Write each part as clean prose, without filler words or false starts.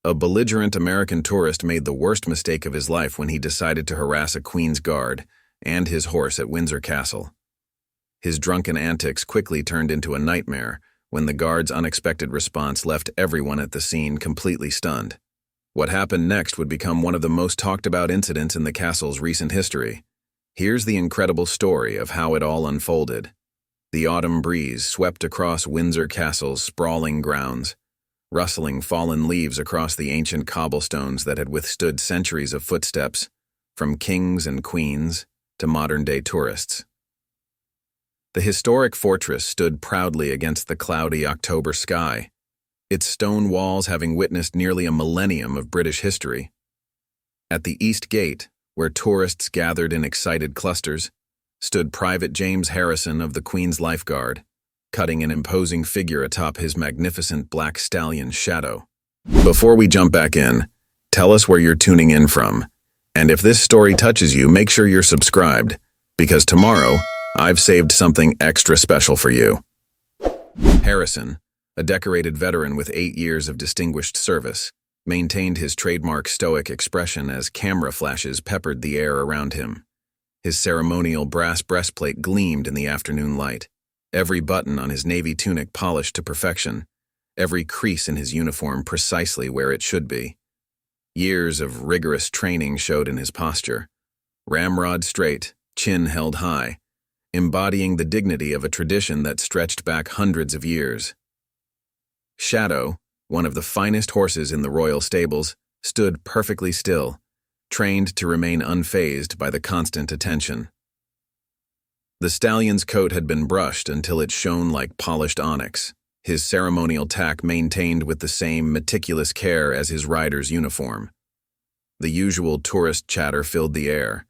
A belligerent American tourist made the worst mistake of his life when he decided to harass a Queen's Guard and his horse at Windsor Castle. His drunken antics quickly turned into a nightmare when the guard's unexpected response left everyone at the scene completely stunned. What happened next would become one of the most talked about incidents in the castle's recent history. Here's the incredible story of how it all unfolded. The autumn breeze swept across Windsor Castle's sprawling grounds, rustling fallen leaves across the ancient cobblestones that had withstood centuries of footsteps, from kings and queens to modern-day tourists. The historic fortress stood proudly against the cloudy October sky, its stone walls having witnessed nearly a millennium of British history. At the East Gate, where tourists gathered in excited clusters, stood Private James Harrison of the Queen's Life Guard, cutting an imposing figure atop his magnificent black stallion Shadow. Before we jump back in, tell us where you're tuning in from, and if this story touches you, make sure you're subscribed, because tomorrow, I've saved something extra special for you. Harrison, a decorated veteran with 8 years of distinguished service, maintained his trademark stoic expression as camera flashes peppered the air around him. His ceremonial brass breastplate gleamed in the afternoon light, every button on his navy tunic polished to perfection, every crease in his uniform precisely where it should be. Years of rigorous training showed in his posture, ramrod straight, chin held high, embodying the dignity of a tradition that stretched back hundreds of years. Shadow, one of the finest horses in the royal stables, stood perfectly still, trained to remain unfazed by the constant attention. The stallion's coat had been brushed until it shone like polished onyx, his ceremonial tack maintained with the same meticulous care as his rider's uniform. The usual tourist chatter filled the air,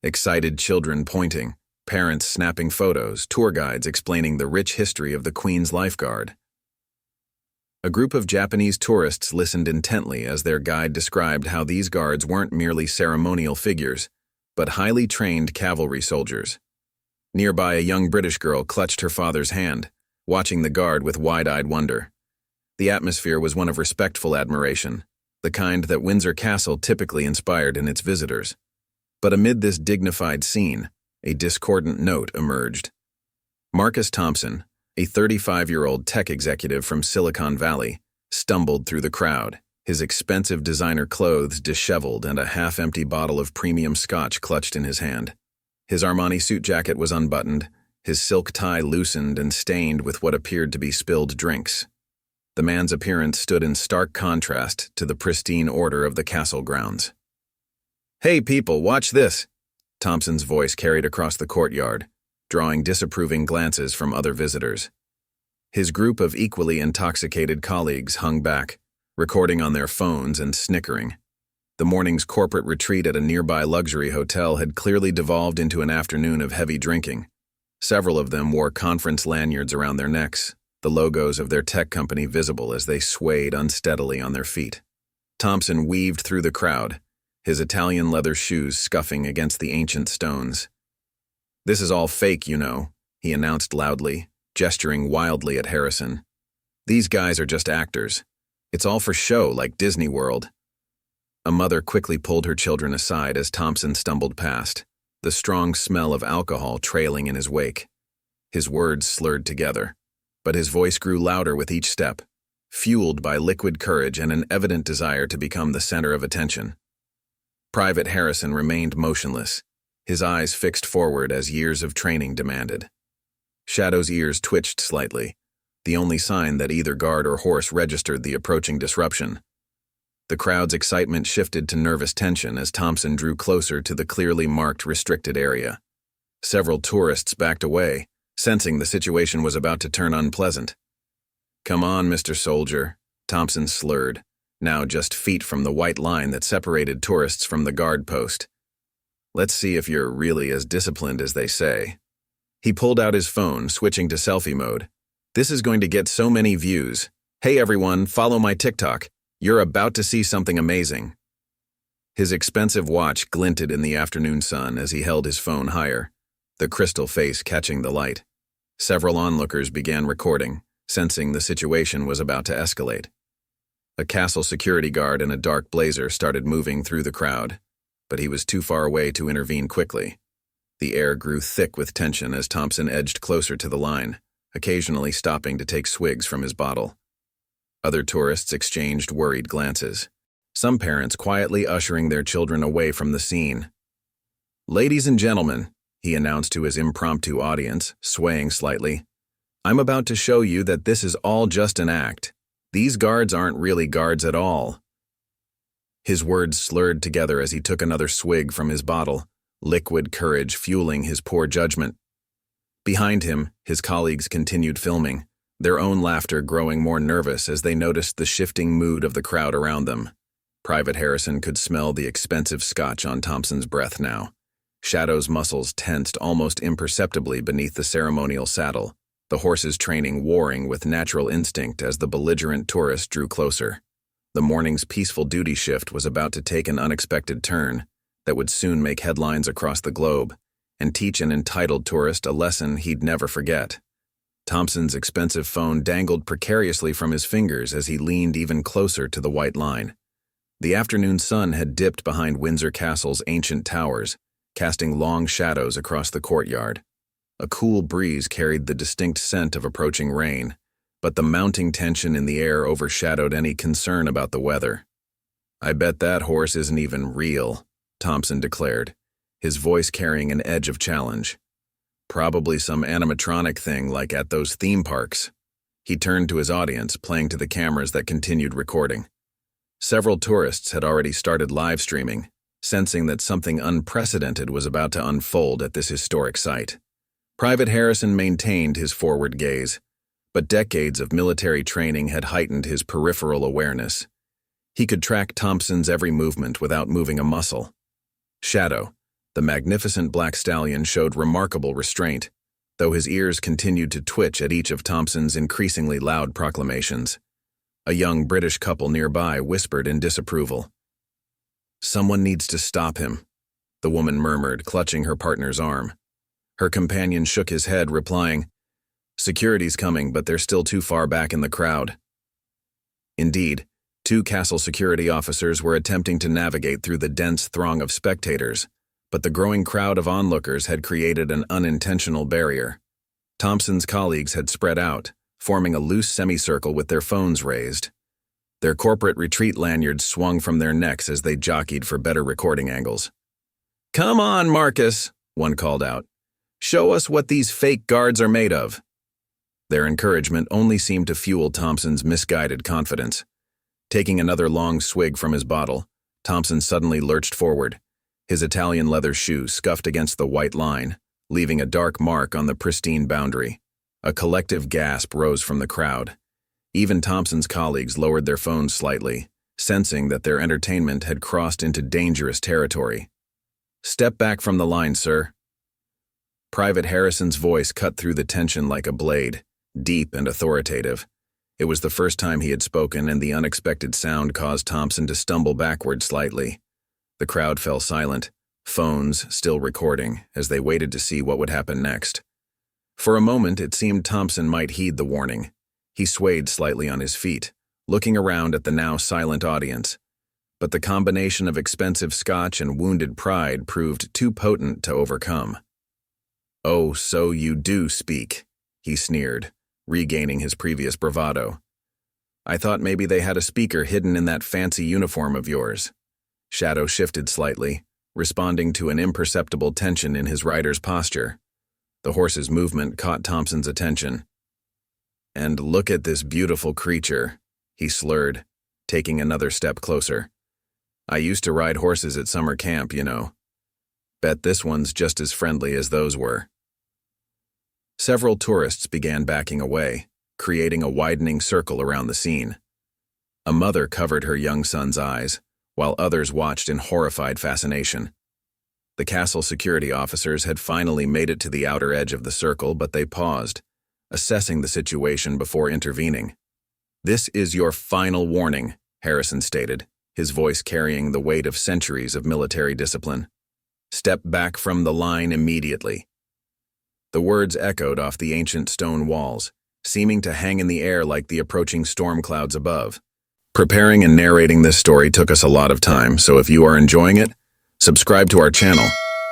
excited children pointing, parents snapping photos, tour guides explaining the rich history of the Queen's Life Guard. A group of Japanese tourists listened intently as their guide described how these guards weren't merely ceremonial figures, but highly trained cavalry soldiers. Nearby, a young British girl clutched her father's hand, watching the guard with wide-eyed wonder. The atmosphere was one of respectful admiration, the kind that Windsor Castle typically inspired in its visitors. But amid this dignified scene, a discordant note emerged. Marcus Thompson, a 35-year-old tech executive from Silicon Valley, stumbled through the crowd, his expensive designer clothes disheveled and a half-empty bottle of premium scotch clutched in his hand. His Armani suit jacket was unbuttoned, his silk tie loosened and stained with what appeared to be spilled drinks. The man's appearance stood in stark contrast to the pristine order of the castle grounds. "Hey people, watch this!" Thompson's voice carried across the courtyard, drawing disapproving glances from other visitors. His group of equally intoxicated colleagues hung back, recording on their phones and snickering. The morning's corporate retreat at a nearby luxury hotel had clearly devolved into an afternoon of heavy drinking. Several of them wore conference lanyards around their necks, the logos of their tech company visible as they swayed unsteadily on their feet. Thompson weaved through the crowd, his Italian leather shoes scuffing against the ancient stones. "This is all fake, you know," he announced loudly, gesturing wildly at Harrison. "These guys are just actors. It's all for show, like Disney World." A mother quickly pulled her children aside as Thompson stumbled past, the strong smell of alcohol trailing in his wake. His words slurred together, but his voice grew louder with each step, fueled by liquid courage and an evident desire to become the center of attention. Private Harrison remained motionless, his eyes fixed forward as years of training demanded. Shadow's ears twitched slightly, the only sign that either guard or horse registered the approaching disruption. The crowd's excitement shifted to nervous tension as Thompson drew closer to the clearly marked restricted area. Several tourists backed away, sensing the situation was about to turn unpleasant. "Come on, Mr. Soldier," Thompson slurred, now just feet from the white line that separated tourists from the guard post. "Let's see if you're really as disciplined as they say." He pulled out his phone, switching to selfie mode. "This is going to get so many views. Hey everyone, follow my TikTok. You're about to see something amazing." His expensive watch glinted in the afternoon sun as he held his phone higher, the crystal face catching the light. Several onlookers began recording, sensing the situation was about to escalate. A castle security guard in a dark blazer started moving through the crowd, but he was too far away to intervene quickly. The air grew thick with tension as Thompson edged closer to the line, occasionally stopping to take swigs from his bottle. Other tourists exchanged worried glances, some parents quietly ushering their children away from the scene. "Ladies and gentlemen," he announced to his impromptu audience, swaying slightly, "I'm about to show you that this is all just an act. These guards aren't really guards at all." His words slurred together as he took another swig from his bottle, liquid courage fueling his poor judgment. Behind him, his colleagues continued filming, their own laughter growing more nervous as they noticed the shifting mood of the crowd around them. Private Harrison could smell the expensive scotch on Thompson's breath now. Shadow's muscles tensed almost imperceptibly beneath the ceremonial saddle, the horse's training warring with natural instinct as the belligerent tourist drew closer. The morning's peaceful duty shift was about to take an unexpected turn that would soon make headlines across the globe and teach an entitled tourist a lesson he'd never forget. Thompson's expensive phone dangled precariously from his fingers as he leaned even closer to the white line. The afternoon sun had dipped behind Windsor Castle's ancient towers, casting long shadows across the courtyard. A cool breeze carried the distinct scent of approaching rain, but the mounting tension in the air overshadowed any concern about the weather. "I bet that horse isn't even real," Thompson declared, his voice carrying an edge of challenge. "Probably some animatronic thing like at those theme parks." He turned to his audience, playing to the cameras that continued recording. Several tourists had already started live streaming, sensing that something unprecedented was about to unfold at this historic site. Private Harrison maintained his forward gaze, but decades of military training had heightened his peripheral awareness. He could track Thompson's every movement without moving a muscle. Shadow, the magnificent black stallion, showed remarkable restraint, though his ears continued to twitch at each of Thompson's increasingly loud proclamations. A young British couple nearby whispered in disapproval. "Someone needs to stop him," the woman murmured, clutching her partner's arm. Her companion shook his head, replying, "Security's coming, but they're still too far back in the crowd." Indeed, two castle security officers were attempting to navigate through the dense throng of spectators, but the growing crowd of onlookers had created an unintentional barrier. Thompson's colleagues had spread out, forming a loose semicircle with their phones raised. Their corporate retreat lanyards swung from their necks as they jockeyed for better recording angles. "Come on, Marcus," one called out. "Show us what these fake guards are made of." Their encouragement only seemed to fuel Thompson's misguided confidence. Taking another long swig from his bottle, Thompson suddenly lurched forward, his Italian leather shoe scuffed against the white line, leaving a dark mark on the pristine boundary. A collective gasp rose from the crowd. Even Thompson's colleagues lowered their phones slightly, sensing that their entertainment had crossed into dangerous territory. "Step back from the line, sir." Private Harrison's voice cut through the tension like a blade, deep and authoritative. It was the first time he had spoken, and the unexpected sound caused Thompson to stumble backward slightly. The crowd fell silent, phones still recording, as they waited to see what would happen next. For a moment, it seemed Thompson might heed the warning. He swayed slightly on his feet, looking around at the now silent audience. But the combination of expensive scotch and wounded pride proved too potent to overcome. "Oh, so you do speak," he sneered, regaining his previous bravado. "I thought maybe they had a speaker hidden in that fancy uniform of yours." Shadow shifted slightly, responding to an imperceptible tension in his rider's posture. The horse's movement caught Thompson's attention. "And look at this beautiful creature," he slurred, taking another step closer. "I used to ride horses at summer camp, you know. Bet this one's just as friendly as those were." Several tourists began backing away, creating a widening circle around the scene. A mother covered her young son's eyes, while others watched in horrified fascination. The castle security officers had finally made it to the outer edge of the circle, but they paused, assessing the situation before intervening. "This is your final warning," Harrison stated, his voice carrying the weight of centuries of military discipline. "Step back from the line immediately." The words echoed off the ancient stone walls, seeming to hang in the air like the approaching storm clouds above. Preparing and narrating this story took us a lot of time, so if you are enjoying it, subscribe to our channel.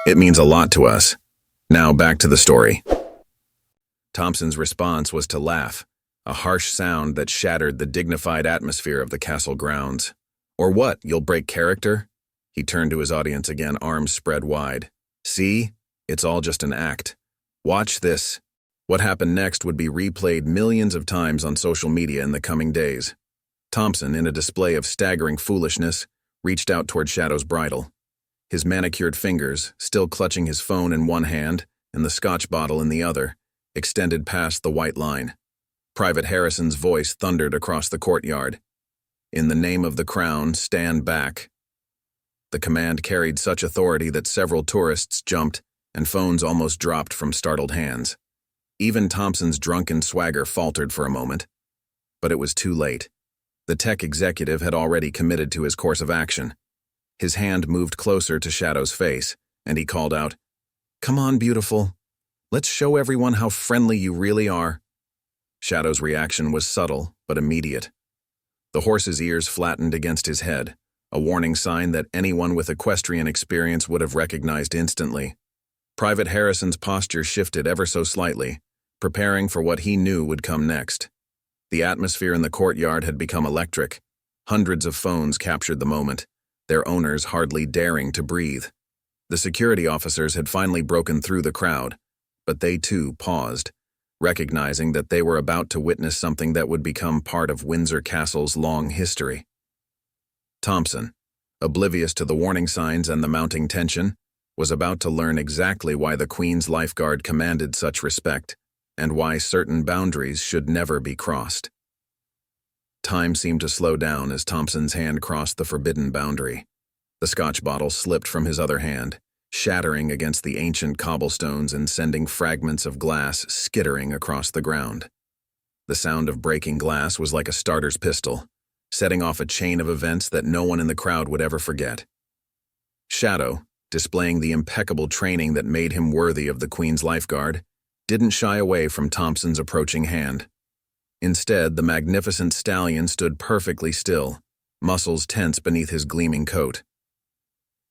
It means a lot to us. Now back to the story. Thompson's response was to laugh, a harsh sound that shattered the dignified atmosphere of the castle grounds. "Or what, you'll break character?" He turned to his audience again, arms spread wide. "See? It's all just an act. Watch this." What happened next would be replayed millions of times on social media in the coming days. Thompson, in a display of staggering foolishness, reached out toward Shadow's bridle. His manicured fingers, still clutching his phone in one hand and the scotch bottle in the other, extended past the white line. Private Harrison's voice thundered across the courtyard. "In the name of the crown, stand back." The command carried such authority that several tourists jumped and phones almost dropped from startled hands. Even Thompson's drunken swagger faltered for a moment. But it was too late. The tech executive had already committed to his course of action. His hand moved closer to Shadow's face, and he called out, "Come on, beautiful. Let's show everyone how friendly you really are." Shadow's reaction was subtle, but immediate. The horse's ears flattened against his head, a warning sign that anyone with equestrian experience would have recognized instantly. Private Harrison's posture shifted ever so slightly, preparing for what he knew would come next. The atmosphere in the courtyard had become electric. Hundreds of phones captured the moment, their owners hardly daring to breathe. The security officers had finally broken through the crowd, but they too paused, recognizing that they were about to witness something that would become part of Windsor Castle's long history. Thompson, oblivious to the warning signs and the mounting tension, was about to learn exactly why the Queen's lifeguard commanded such respect, and why certain boundaries should never be crossed. Time seemed to slow down as Thompson's hand crossed the forbidden boundary. The scotch bottle slipped from his other hand, shattering against the ancient cobblestones and sending fragments of glass skittering across the ground. The sound of breaking glass was like a starter's pistol, setting off a chain of events that no one in the crowd would ever forget. Shadow, displaying the impeccable training that made him worthy of the Queen's lifeguard, didn't shy away from Thompson's approaching hand. Instead, the magnificent stallion stood perfectly still, muscles tense beneath his gleaming coat.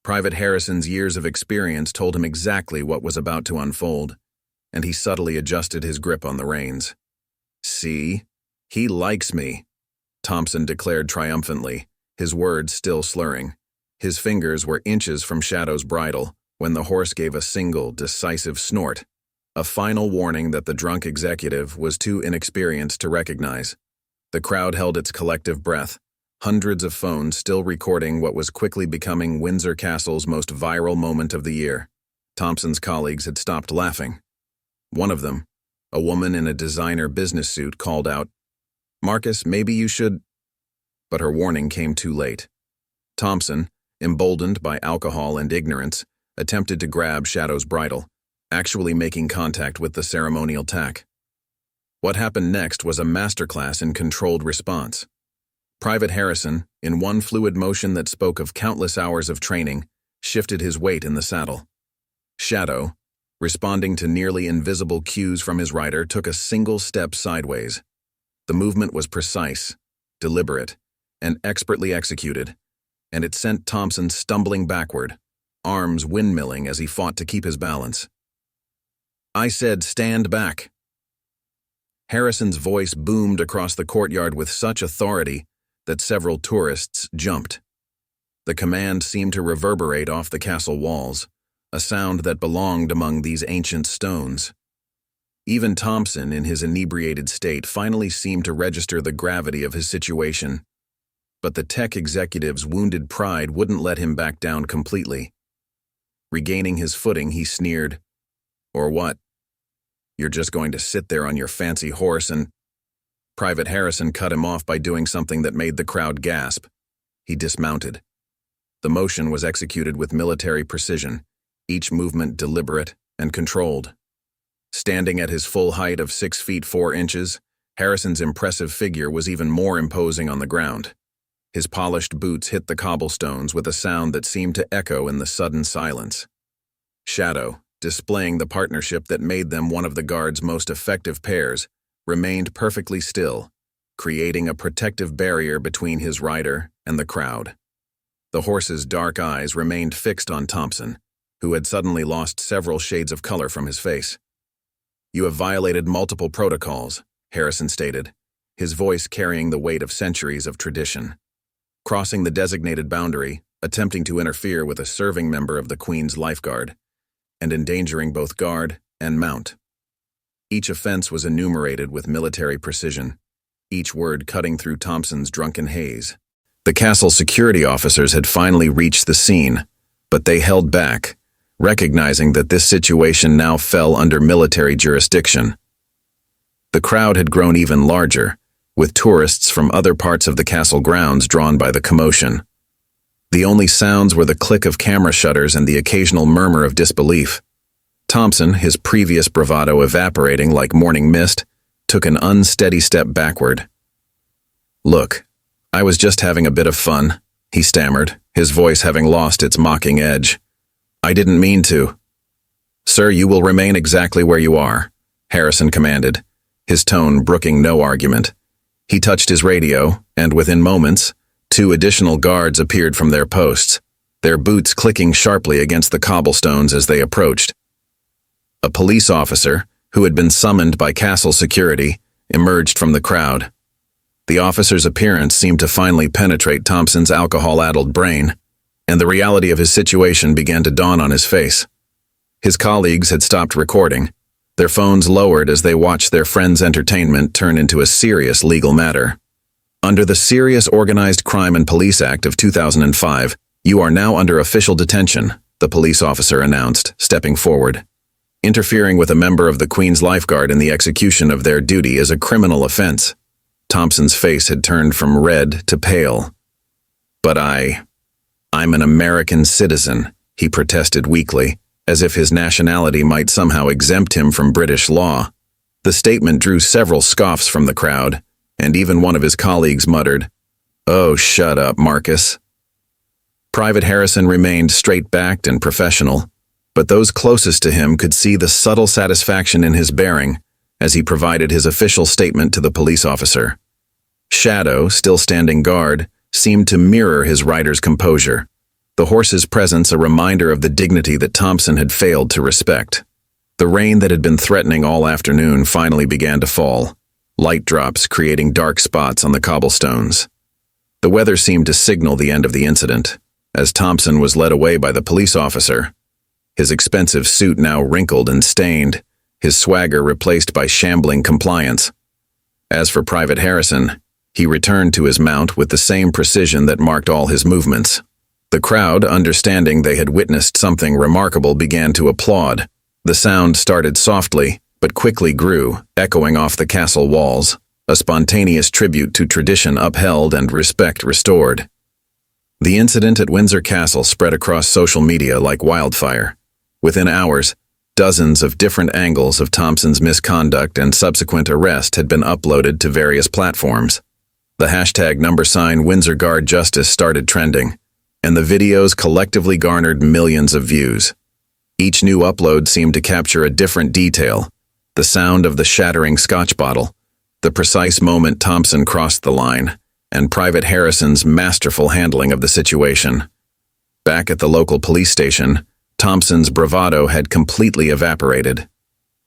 Private Harrison's years of experience told him exactly what was about to unfold, and he subtly adjusted his grip on the reins. "See? He likes me," Thompson declared triumphantly, his words still slurring. His fingers were inches from Shadow's bridle when the horse gave a single, decisive snort, a final warning that the drunk executive was too inexperienced to recognize. The crowd held its collective breath, hundreds of phones still recording what was quickly becoming Windsor Castle's most viral moment of the year. Thompson's colleagues had stopped laughing. One of them, a woman in a designer business suit, called out, "Marcus, maybe you should—" But her warning came too late. Thompson, emboldened by alcohol and ignorance, attempted to grab Shadow's bridle, actually making contact with the ceremonial tack. What happened next was a masterclass in controlled response. Private Harrison, in one fluid motion that spoke of countless hours of training, shifted his weight in the saddle. Shadow, responding to nearly invisible cues from his rider, took a single step sideways. The movement was precise, deliberate, and expertly executed, and it sent Thompson stumbling backward, arms windmilling as he fought to keep his balance. "I said stand back." Harrison's voice boomed across the courtyard with such authority that several tourists jumped. The command seemed to reverberate off the castle walls, a sound that belonged among these ancient stones. Even Thompson, in his inebriated state, finally seemed to register the gravity of his situation. But the tech executive's wounded pride wouldn't let him back down completely. Regaining his footing, he sneered, "Or what? You're just going to sit there on your fancy horse and—" Private Harrison cut him off by doing something that made the crowd gasp. He dismounted. The motion was executed with military precision, each movement deliberate and controlled. Standing at his full height of 6 feet 4 inches, Harrison's impressive figure was even more imposing on the ground. His polished boots hit the cobblestones with a sound that seemed to echo in the sudden silence. Shadow, displaying the partnership that made them one of the guard's most effective pairs, remained perfectly still, creating a protective barrier between his rider and the crowd. The horse's dark eyes remained fixed on Thompson, who had suddenly lost several shades of color from his face. "You have violated multiple protocols," Harrison stated, his voice carrying the weight of centuries of tradition. "Crossing the designated boundary, attempting to interfere with a serving member of the Queen's lifeguard, and endangering both guard and mount." Each offense was enumerated with military precision, each word cutting through Thompson's drunken haze. The castle security officers had finally reached the scene, but they held back, recognizing that this situation now fell under military jurisdiction. The crowd had grown even larger, with tourists from other parts of the castle grounds drawn by the commotion. The only sounds were the click of camera shutters and the occasional murmur of disbelief. Thompson, his previous bravado evaporating like morning mist, took an unsteady step backward. "Look, I was just having a bit of fun," he stammered, his voice having lost its mocking edge. "I didn't mean to." "Sir, you will remain exactly where you are," Harrison commanded, his tone brooking no argument. He touched his radio, and within moments, 2 additional guards appeared from their posts, their boots clicking sharply against the cobblestones as they approached. A police officer, who had been summoned by castle security, emerged from the crowd. The officer's appearance seemed to finally penetrate Thompson's alcohol-addled brain, and the reality of his situation began to dawn on his face. His colleagues had stopped recording, their phones lowered as they watched their friend's entertainment turn into a serious legal matter. "Under the Serious Organized Crime and Police Act of 2005, you are now under official detention," the police officer announced, stepping forward. "Interfering with a member of the Queen's lifeguard in the execution of their duty is a criminal offense." Thompson's face had turned from red to pale. "But I'm an American citizen," he protested weakly, as if his nationality might somehow exempt him from British law. The statement drew several scoffs from the crowd, and even one of his colleagues muttered, "Oh, shut up, Marcus." Private Harrison remained straight-backed and professional, but those closest to him could see the subtle satisfaction in his bearing as he provided his official statement to the police officer. Shadow, still standing guard, seemed to mirror his rider's composure, the horse's presence a reminder of the dignity that Thompson had failed to respect. The rain that had been threatening all afternoon finally began to fall, light drops creating dark spots on the cobblestones. The weather seemed to signal the end of the incident, as Thompson was led away by the police officer, his expensive suit now wrinkled and stained, his swagger replaced by shambling compliance. As for Private Harrison, he returned to his mount with the same precision that marked all his movements. The crowd, understanding they had witnessed something remarkable, began to applaud. The sound started softly, but quickly grew, echoing off the castle walls, a spontaneous tribute to tradition upheld and respect restored. The incident at Windsor Castle spread across social media like wildfire. Within hours, dozens of different angles of Thompson's misconduct and subsequent arrest had been uploaded to various platforms. The hashtag #Windsor Guard Justice started trending, and the videos collectively garnered millions of views. Each new upload seemed to capture a different detail: the sound of the shattering scotch bottle, the precise moment Thompson crossed the line, and Private Harrison's masterful handling of the situation. Back at the local police station, Thompson's bravado had completely evaporated.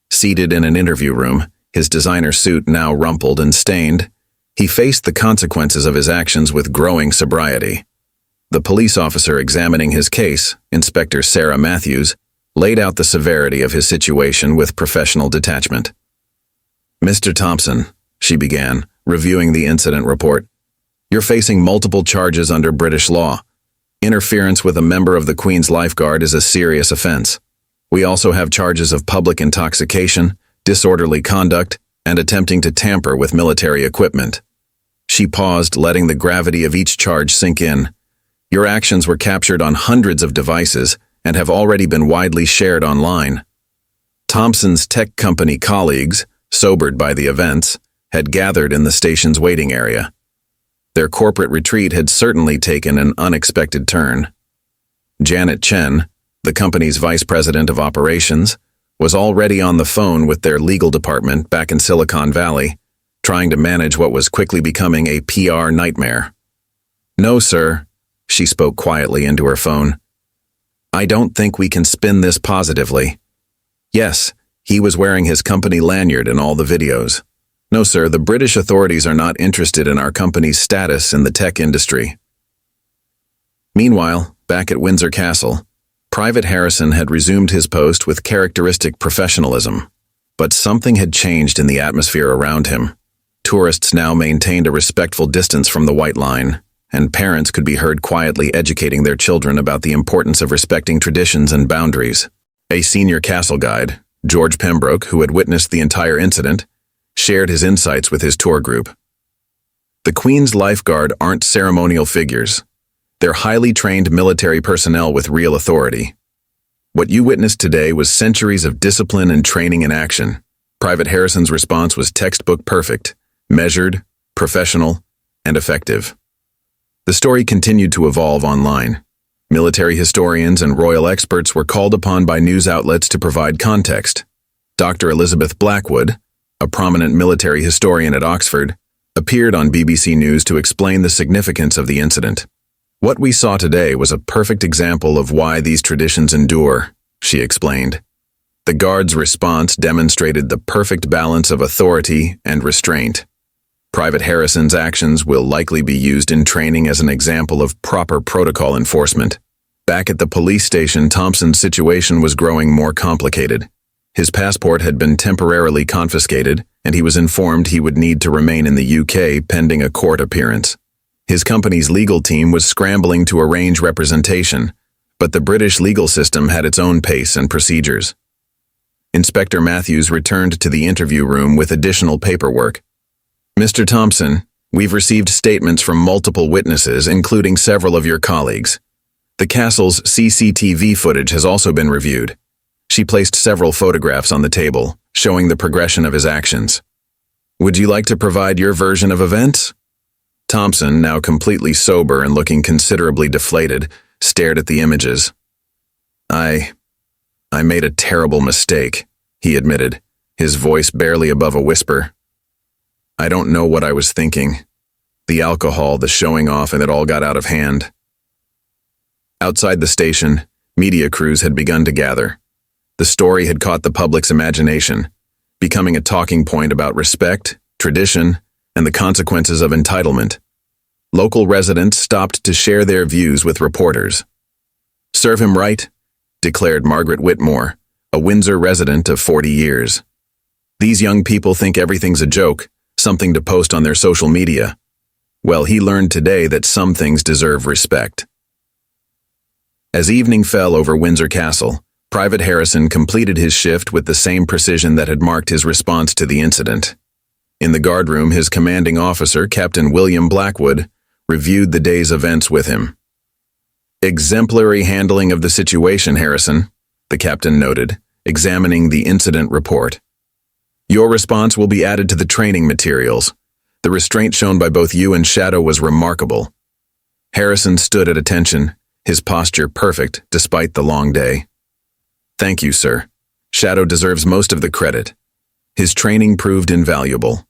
Seated in an interview room, his designer suit now rumpled and stained, he faced the consequences of his actions with growing sobriety. The police officer examining his case, Inspector Sarah Matthews, laid out the severity of his situation with professional detachment. "Mr. Thompson," she began, reviewing the incident report, "you're facing multiple charges under British law. Interference with a member of the Queen's lifeguard is a serious offense. We also have charges of public intoxication, disorderly conduct, and attempting to tamper with military equipment." She paused, letting the gravity of each charge sink in. "Your actions were captured on hundreds of devices and have already been widely shared online." Thompson's tech company colleagues, sobered by the events, had gathered in the station's waiting area. Their corporate retreat had certainly taken an unexpected turn. Janet Chen, the company's vice president of operations, was already on the phone with their legal department back in Silicon Valley, trying to manage what was quickly becoming a PR nightmare. "No, sir," she spoke quietly into her phone. "I don't think we can spin this positively." Yes, he was wearing his company lanyard in all the videos. "No, sir, the British authorities are not interested in our company's status in the tech industry." Meanwhile, back at Windsor Castle, Private Harrison had resumed his post with characteristic professionalism. But something had changed in the atmosphere around him. Tourists now maintained a respectful distance from the White Line, and parents could be heard quietly educating their children about the importance of respecting traditions and boundaries. A senior castle guide, George Pembroke, who had witnessed the entire incident, shared his insights with his tour group. The Queen's Lifeguard aren't ceremonial figures. They're highly trained military personnel with real authority. What you witnessed today was centuries of discipline and training in action. Private Harrison's response was textbook perfect, measured, professional, and effective. The story continued to evolve online. Military historians and royal experts were called upon by news outlets to provide context. Dr. Elizabeth Blackwood, a prominent military historian at Oxford, appeared on BBC News to explain the significance of the incident. "What we saw today was a perfect example of why these traditions endure," she explained. "The Guard's response demonstrated the perfect balance of authority and restraint. Private Harrison's actions will likely be used in training as an example of proper protocol enforcement." Back at the police station, Thompson's situation was growing more complicated. His passport had been temporarily confiscated, and he was informed he would need to remain in the UK pending a court appearance. His company's legal team was scrambling to arrange representation, but the British legal system had its own pace and procedures. Inspector Matthews returned to the interview room with additional paperwork. "Mr. Thompson, we've received statements from multiple witnesses, including several of your colleagues. The castle's CCTV footage has also been reviewed." She placed several photographs on the table, showing the progression of his actions. "Would you like to provide your version of events?" Thompson, now completely sober and looking considerably deflated, stared at the images. I made a terrible mistake," he admitted, his voice barely above a whisper. "I don't know what I was thinking. The alcohol, the showing off, and it all got out of hand." Outside the station, media crews had begun to gather. The story had caught the public's imagination, becoming a talking point about respect, tradition, and the consequences of entitlement. Local residents stopped to share their views with reporters. "Serve him right," declared Margaret Whitmore, a Windsor resident of 40 years. "These young people think everything's a joke, something to post on their social media. Well, he learned today that some things deserve respect." As evening fell over Windsor Castle, Private Harrison completed his shift with the same precision that had marked his response to the incident. In the guardroom, his commanding officer, Captain William Blackwood, reviewed the day's events with him. "Exemplary handling of the situation, Harrison," the captain noted, examining the incident report. "Your response will be added to the training materials. The restraint shown by both you and Shadow was remarkable." Harrison stood at attention, his posture perfect despite the long day. "Thank you, sir. Shadow deserves most of the credit. His training proved invaluable."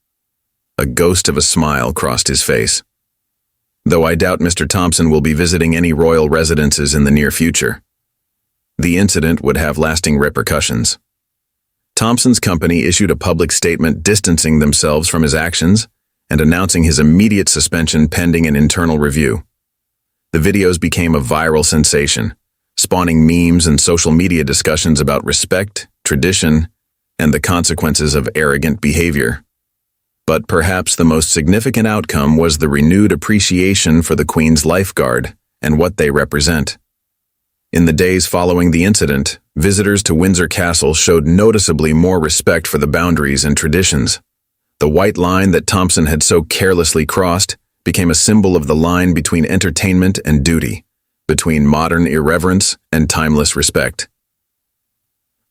A ghost of a smile crossed his face. "Though I doubt Mr. Thompson will be visiting any royal residences in the near future." The incident would have lasting repercussions. Thompson's company issued a public statement distancing themselves from his actions and announcing his immediate suspension pending an internal review. The videos became a viral sensation, spawning memes and social media discussions about respect, tradition, and the consequences of arrogant behavior. But perhaps the most significant outcome was the renewed appreciation for the Queen's Lifeguard and what they represent. In the days following the incident, visitors to Windsor Castle showed noticeably more respect for the boundaries and traditions. The white line that Thompson had so carelessly crossed became a symbol of the line between entertainment and duty, between modern irreverence and timeless respect.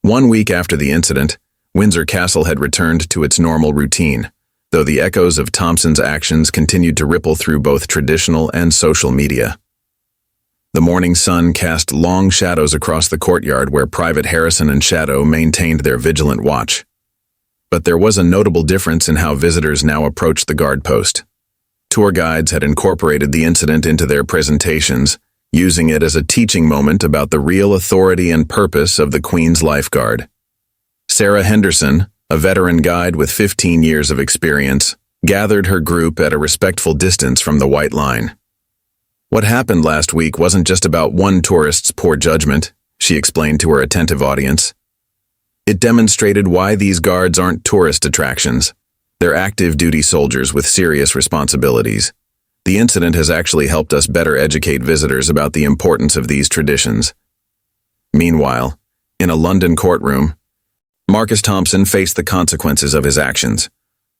1 week after the incident, Windsor Castle had returned to its normal routine, though the echoes of Thompson's actions continued to ripple through both traditional and social media. The morning sun cast long shadows across the courtyard where Private Harrison and Shadow maintained their vigilant watch. But there was a notable difference in how visitors now approached the guard post. Tour guides had incorporated the incident into their presentations, using it as a teaching moment about the real authority and purpose of the Queen's Lifeguard. Sarah Henderson, a veteran guide with 15 years of experience, gathered her group at a respectful distance from the white line. "What happened last week wasn't just about one tourist's poor judgment," she explained to her attentive audience. "It demonstrated why these guards aren't tourist attractions. They're active duty soldiers with serious responsibilities. The incident has actually helped us better educate visitors about the importance of these traditions." Meanwhile, in a London courtroom, Marcus Thompson faced the consequences of his actions.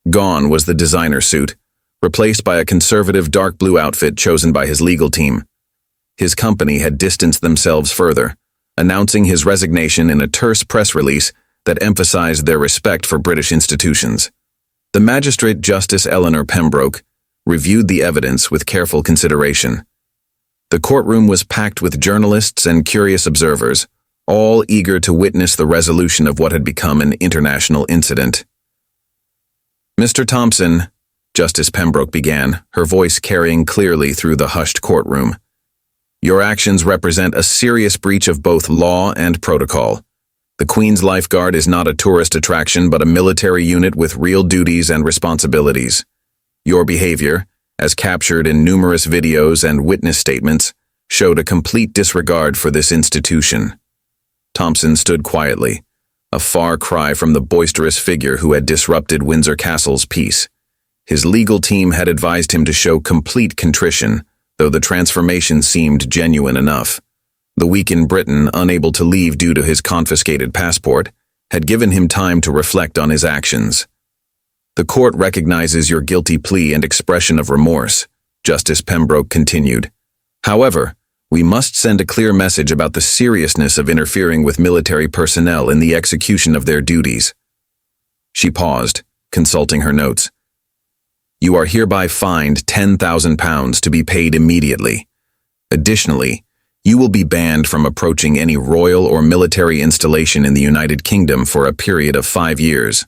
Gone was the designer suit, replaced by a conservative dark blue outfit chosen by his legal team. His company had distanced themselves further, announcing his resignation in a terse press release that emphasized their respect for British institutions. The Magistrate Justice Eleanor Pembroke reviewed the evidence with careful consideration. The courtroom was packed with journalists and curious observers, all eager to witness the resolution of what had become an international incident. "Mr. Thompson," Justice Pembroke began, her voice carrying clearly through the hushed courtroom, "your actions represent a serious breach of both law and protocol. The Queen's Lifeguard is not a tourist attraction but a military unit with real duties and responsibilities. Your behavior, as captured in numerous videos and witness statements, showed a complete disregard for this institution." Thompson stood quietly, a far cry from the boisterous figure who had disrupted Windsor Castle's peace. His legal team had advised him to show complete contrition, though the transformation seemed genuine enough. The week in Britain, unable to leave due to his confiscated passport, had given him time to reflect on his actions. "The court recognizes your guilty plea and expression of remorse," Justice Pembroke continued. "However, we must send a clear message about the seriousness of interfering with military personnel in the execution of their duties." She paused, consulting her notes. "You are hereby fined £10,000 to be paid immediately. Additionally, you will be banned from approaching any royal or military installation in the United Kingdom for a period of 5 years.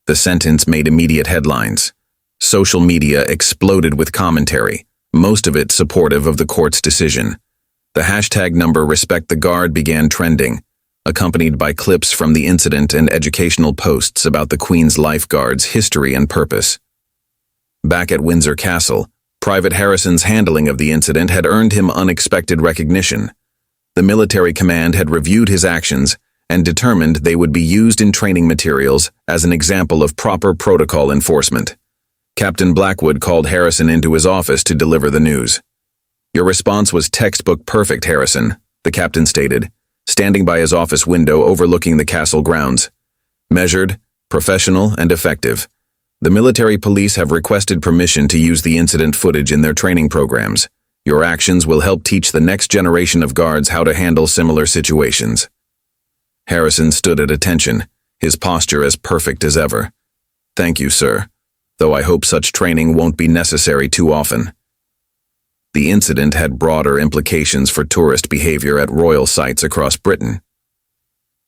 The sentence made immediate headlines. Social media exploded with commentary, most of it supportive of the court's decision. The hashtag number Respect the Guard began trending, accompanied by clips from the incident and educational posts about the Queen's Lifeguard's history and purpose. Back at Windsor Castle, Private Harrison's handling of the incident had earned him unexpected recognition. The military command had reviewed his actions and determined they would be used in training materials as an example of proper protocol enforcement. Captain Blackwood called Harrison into his office to deliver the news. "Your response was textbook perfect, Harrison," the captain stated, standing by his office window overlooking the castle grounds. "Measured, professional, and effective. The military police have requested permission to use the incident footage in their training programs. Your actions will help teach the next generation of guards how to handle similar situations." Harrison stood at attention, his posture as perfect as ever. "Thank you, sir, though I hope such training won't be necessary too often." The incident had broader implications for tourist behavior at royal sites across Britain.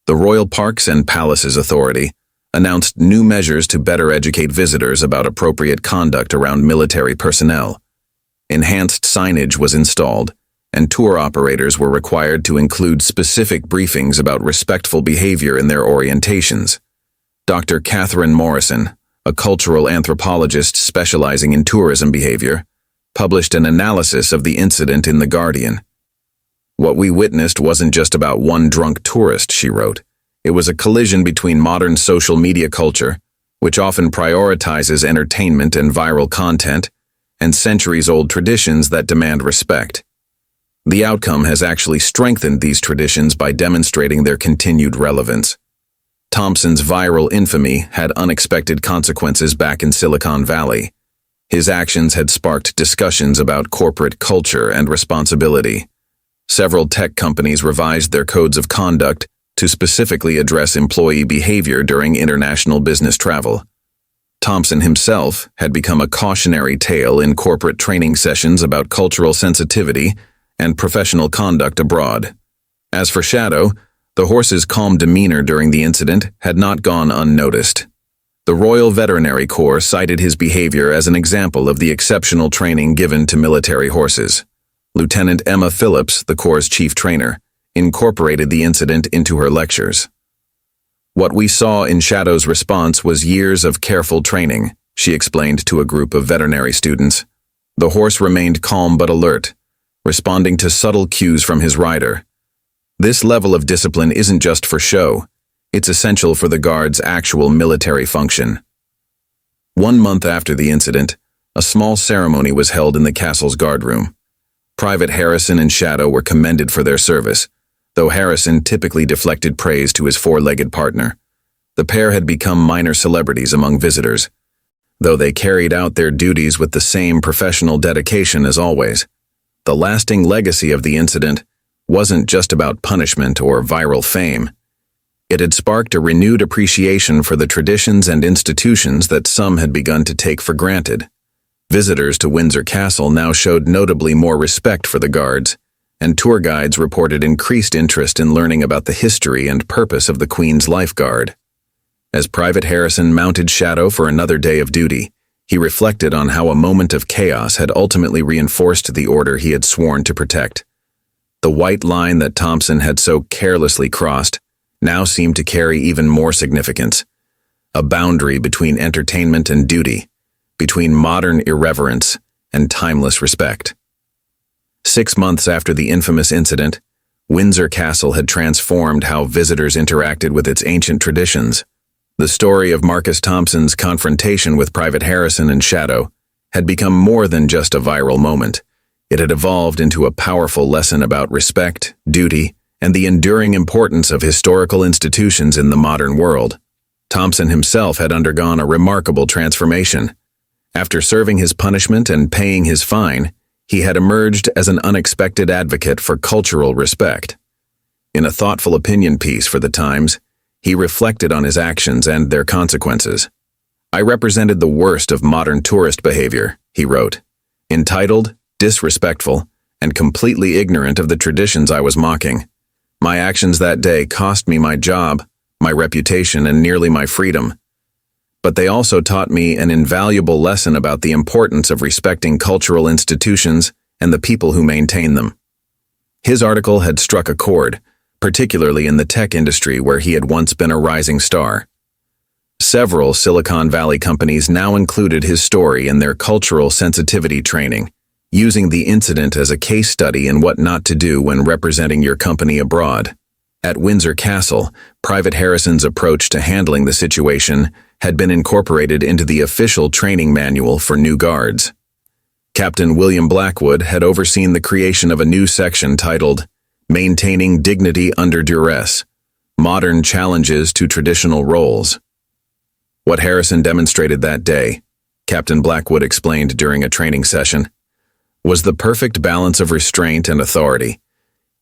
The Royal Parks and Palaces Authority announced new measures to better educate visitors about appropriate conduct around military personnel. Enhanced signage was installed, and tour operators were required to include specific briefings about respectful behavior in their orientations. Dr. Catherine Morrison, a cultural anthropologist specializing in tourism behavior, published an analysis of the incident in The Guardian. "What we witnessed wasn't just about one drunk tourist," she wrote. "It was a collision between modern social media culture, which often prioritizes entertainment and viral content, and centuries-old traditions that demand respect. The outcome has actually strengthened these traditions by demonstrating their continued relevance." Thompson's viral infamy had unexpected consequences back in Silicon Valley. His actions had sparked discussions about corporate culture and responsibility. Several tech companies revised their codes of conduct to specifically address employee behavior during international business travel. Thompson himself had become a cautionary tale in corporate training sessions about cultural sensitivity and professional conduct abroad. As for Shadow, The horse's calm demeanor during the incident had not gone unnoticed. The Royal Veterinary Corps cited his behavior as an example of the exceptional training given to military horses. Lieutenant Emma Phillips, the Corps' chief trainer, incorporated the incident into her lectures. "What we saw in Shadow's response was years of careful training," she explained to a group of veterinary students. "The horse remained calm but alert, responding to subtle cues from his rider. This level of discipline isn't just for show, it's essential for the Guard's actual military function." 1 month after the incident, a small ceremony was held in the castle's guardroom. Private Harrison and Shadow were commended for their service, though Harrison typically deflected praise to his four-legged partner. The pair had become minor celebrities among visitors, though they carried out their duties with the same professional dedication as always. The lasting legacy of the incident wasn't just about punishment or viral fame. It had sparked a renewed appreciation for the traditions and institutions that some had begun to take for granted. Visitors to Windsor Castle now showed notably more respect for the Guards, and tour guides reported increased interest in learning about the history and purpose of the Queen's Life Guard. As Private Harrison mounted Shadow for another day of duty, he reflected on how a moment of chaos had ultimately reinforced the order he had sworn to protect. The white line that Thompson had so carelessly crossed now seemed to carry even more significance, a boundary between entertainment and duty, between modern irreverence and timeless respect. 6 months after the infamous incident, Windsor Castle had transformed how visitors interacted with its ancient traditions. The story of Marcus Thompson's confrontation with Private Harrison and Shadow had become more than just a viral moment. It had evolved into a powerful lesson about respect, duty, and the enduring importance of historical institutions in the modern world. Thompson himself had undergone a remarkable transformation. After serving his punishment and paying his fine, he had emerged as an unexpected advocate for cultural respect. In a thoughtful opinion piece for the Times, he reflected on his actions and their consequences. "I represented the worst of modern tourist behavior," he wrote. "Entitled, disrespectful, and completely ignorant of the traditions I was mocking. My actions that day cost me my job, my reputation, and nearly my freedom. But they also taught me an invaluable lesson about the importance of respecting cultural institutions and the people who maintain them." His article had struck a chord, particularly in the tech industry where he had once been a rising star. Several Silicon Valley companies now included his story in their cultural sensitivity training, using the incident as a case study in what not to do when representing your company abroad. At Windsor Castle, Private Harrison's approach to handling the situation had been incorporated into the official training manual for new guards. Captain William Blackwood had overseen the creation of a new section titled "Maintaining Dignity Under Duress: Modern Challenges to Traditional Roles." What Harrison demonstrated that day, Captain Blackwood explained during a training session, was the perfect balance of restraint and authority.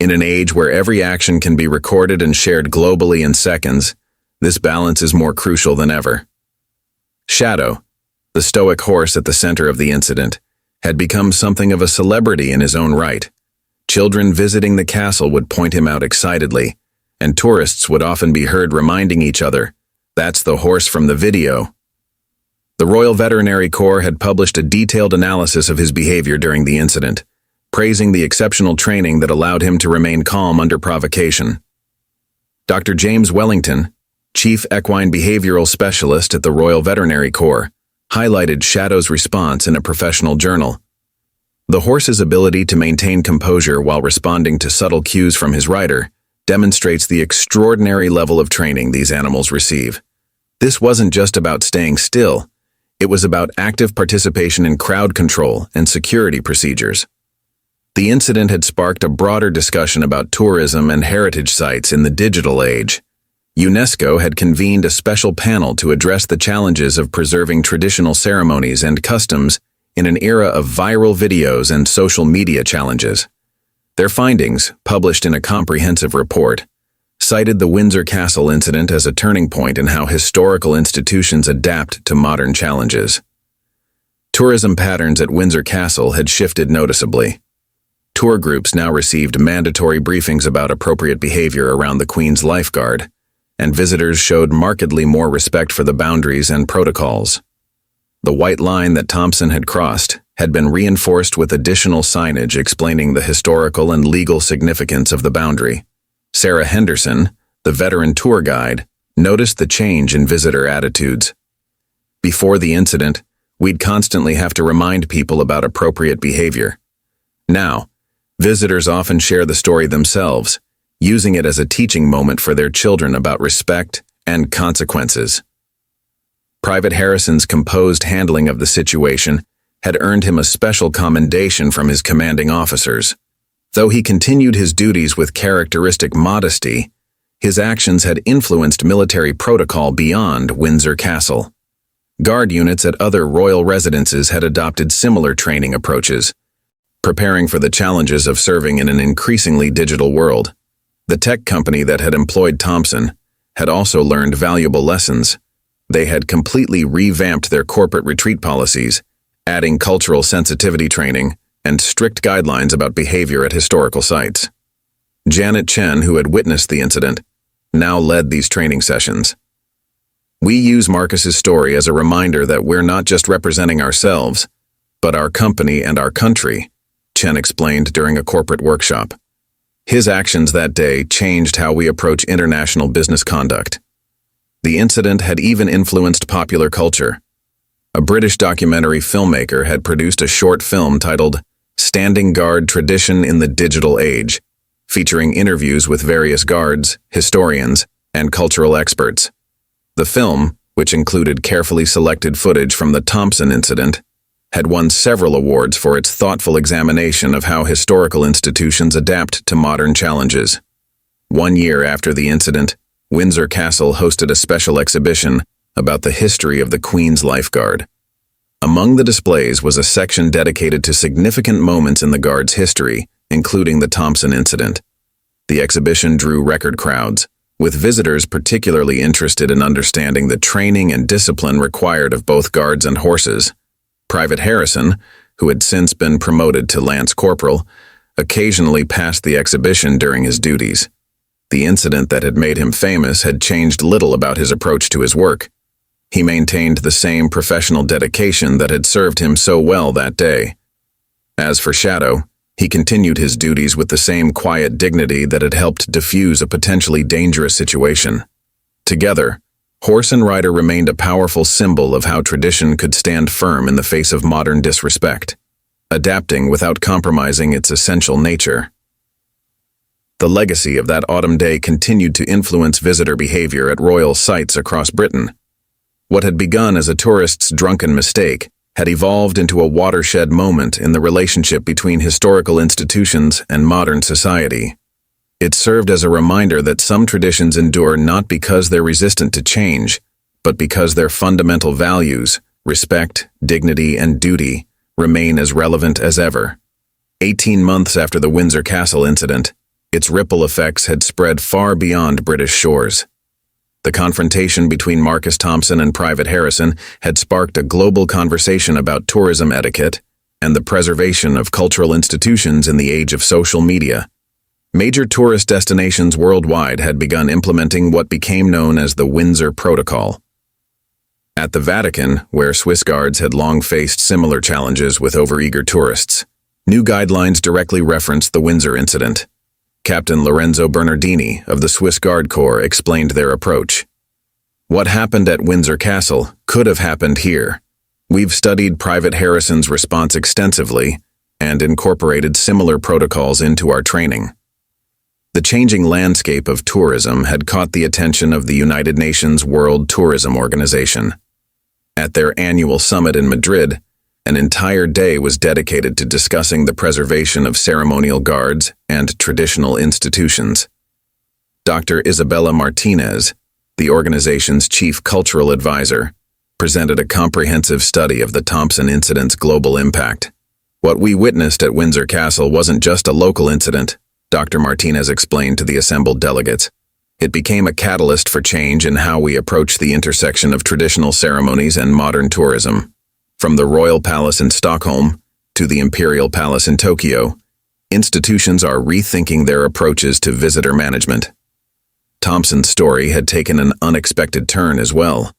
In an age where every action can be recorded and shared globally in seconds, this balance is more crucial than ever. Shadow, the stoic horse at the center of the incident, had become something of a celebrity in his own right. Children visiting the castle would point him out excitedly, and tourists would often be heard reminding each other, "That's the horse from the video." The Royal Veterinary Corps had published a detailed analysis of his behavior during the incident, praising the exceptional training that allowed him to remain calm under provocation. Dr. James Wellington, Chief Equine Behavioral Specialist at the Royal Veterinary Corps, highlighted Shadow's response in a professional journal. The horse's ability to maintain composure while responding to subtle cues from his rider demonstrates the extraordinary level of training these animals receive. This wasn't just about staying still. It was about active participation in crowd control and security procedures. The incident had sparked a broader discussion about tourism and heritage sites in the digital age. UNESCO had convened a special panel to address the challenges of preserving traditional ceremonies and customs in an era of viral videos and social media challenges. Their findings, published in a comprehensive report, cited the Windsor Castle incident as a turning point in how historical institutions adapt to modern challenges. Tourism patterns at Windsor Castle had shifted noticeably. Tour groups now received mandatory briefings about appropriate behavior around the Queen's lifeguard, and visitors showed markedly more respect for the boundaries and protocols. The white line that Thompson had crossed had been reinforced with additional signage explaining the historical and legal significance of the boundary. Sarah Henderson, the veteran tour guide, noticed the change in visitor attitudes. Before the incident, we'd constantly have to remind people about appropriate behavior. Now, visitors often share the story themselves, using it as a teaching moment for their children about respect and consequences. Private Harrison's composed handling of the situation had earned him a special commendation from his commanding officers. Though he continued his duties with characteristic modesty, his actions had influenced military protocol beyond Windsor Castle. Guard units at other royal residences had adopted similar training approaches, preparing for the challenges of serving in an increasingly digital world. The tech company that had employed Thompson had also learned valuable lessons. They had completely revamped their corporate retreat policies, adding cultural sensitivity training and strict guidelines about behavior at historical sites. Janet Chen, who had witnessed the incident, now led these training sessions. "We use Marcus's story as a reminder that we're not just representing ourselves, but our company and our country," Chen explained during a corporate workshop. His actions that day changed how we approach international business conduct. The incident had even influenced popular culture. A British documentary filmmaker had produced a short film titled Standing Guard Tradition in the Digital Age, featuring interviews with various guards, historians, and cultural experts. The film, which included carefully selected footage from the Thompson incident, had won several awards for its thoughtful examination of how historical institutions adapt to modern challenges. 1 year after the incident, Windsor Castle hosted a special exhibition about the history of the Queen's lifeguard. Among the displays was a section dedicated to significant moments in the Guard's history, including the Thompson incident. The exhibition drew record crowds, with visitors particularly interested in understanding the training and discipline required of both guards and horses. Private Harrison, who had since been promoted to Lance Corporal, occasionally passed the exhibition during his duties. The incident that had made him famous had changed little about his approach to his work. He maintained the same professional dedication that had served him so well that day. As for Shadow, he continued his duties with the same quiet dignity that had helped diffuse a potentially dangerous situation. Together, horse and rider remained a powerful symbol of how tradition could stand firm in the face of modern disrespect, adapting without compromising its essential nature. The legacy of that autumn day continued to influence visitor behavior at royal sites across Britain. What had begun as a tourist's drunken mistake had evolved into a watershed moment in the relationship between historical institutions and modern society. It served as a reminder that some traditions endure not because they're resistant to change, but because their fundamental values, respect, dignity, and duty, remain as relevant as ever. 18 months after the Windsor Castle incident, its ripple effects had spread far beyond British shores. The confrontation between Marcus Thompson and Private Harrison had sparked a global conversation about tourism etiquette and the preservation of cultural institutions in the age of social media. Major tourist destinations worldwide had begun implementing what became known as the Windsor Protocol. At the Vatican, where Swiss guards had long faced similar challenges with overeager tourists, new guidelines directly referenced the Windsor incident. Captain Lorenzo Bernardini of the Swiss Guard Corps explained their approach. "What happened at Windsor Castle could have happened here. We've studied Private Harrison's response extensively and incorporated similar protocols into our training." The changing landscape of tourism had caught the attention of the United Nations World Tourism Organization. At their annual summit in Madrid, an entire day was dedicated to discussing the preservation of ceremonial guards and traditional institutions. Dr. Isabella Martinez, the organization's chief cultural advisor, presented a comprehensive study of the Thompson incident's global impact. "What we witnessed at Windsor Castle wasn't just a local incident," Dr. Martinez explained to the assembled delegates. "It became a catalyst for change in how we approach the intersection of traditional ceremonies and modern tourism. From the Royal Palace in Stockholm to the Imperial Palace in Tokyo, Institutions are rethinking their approaches to visitor management. Thompson's story had taken an unexpected turn as well.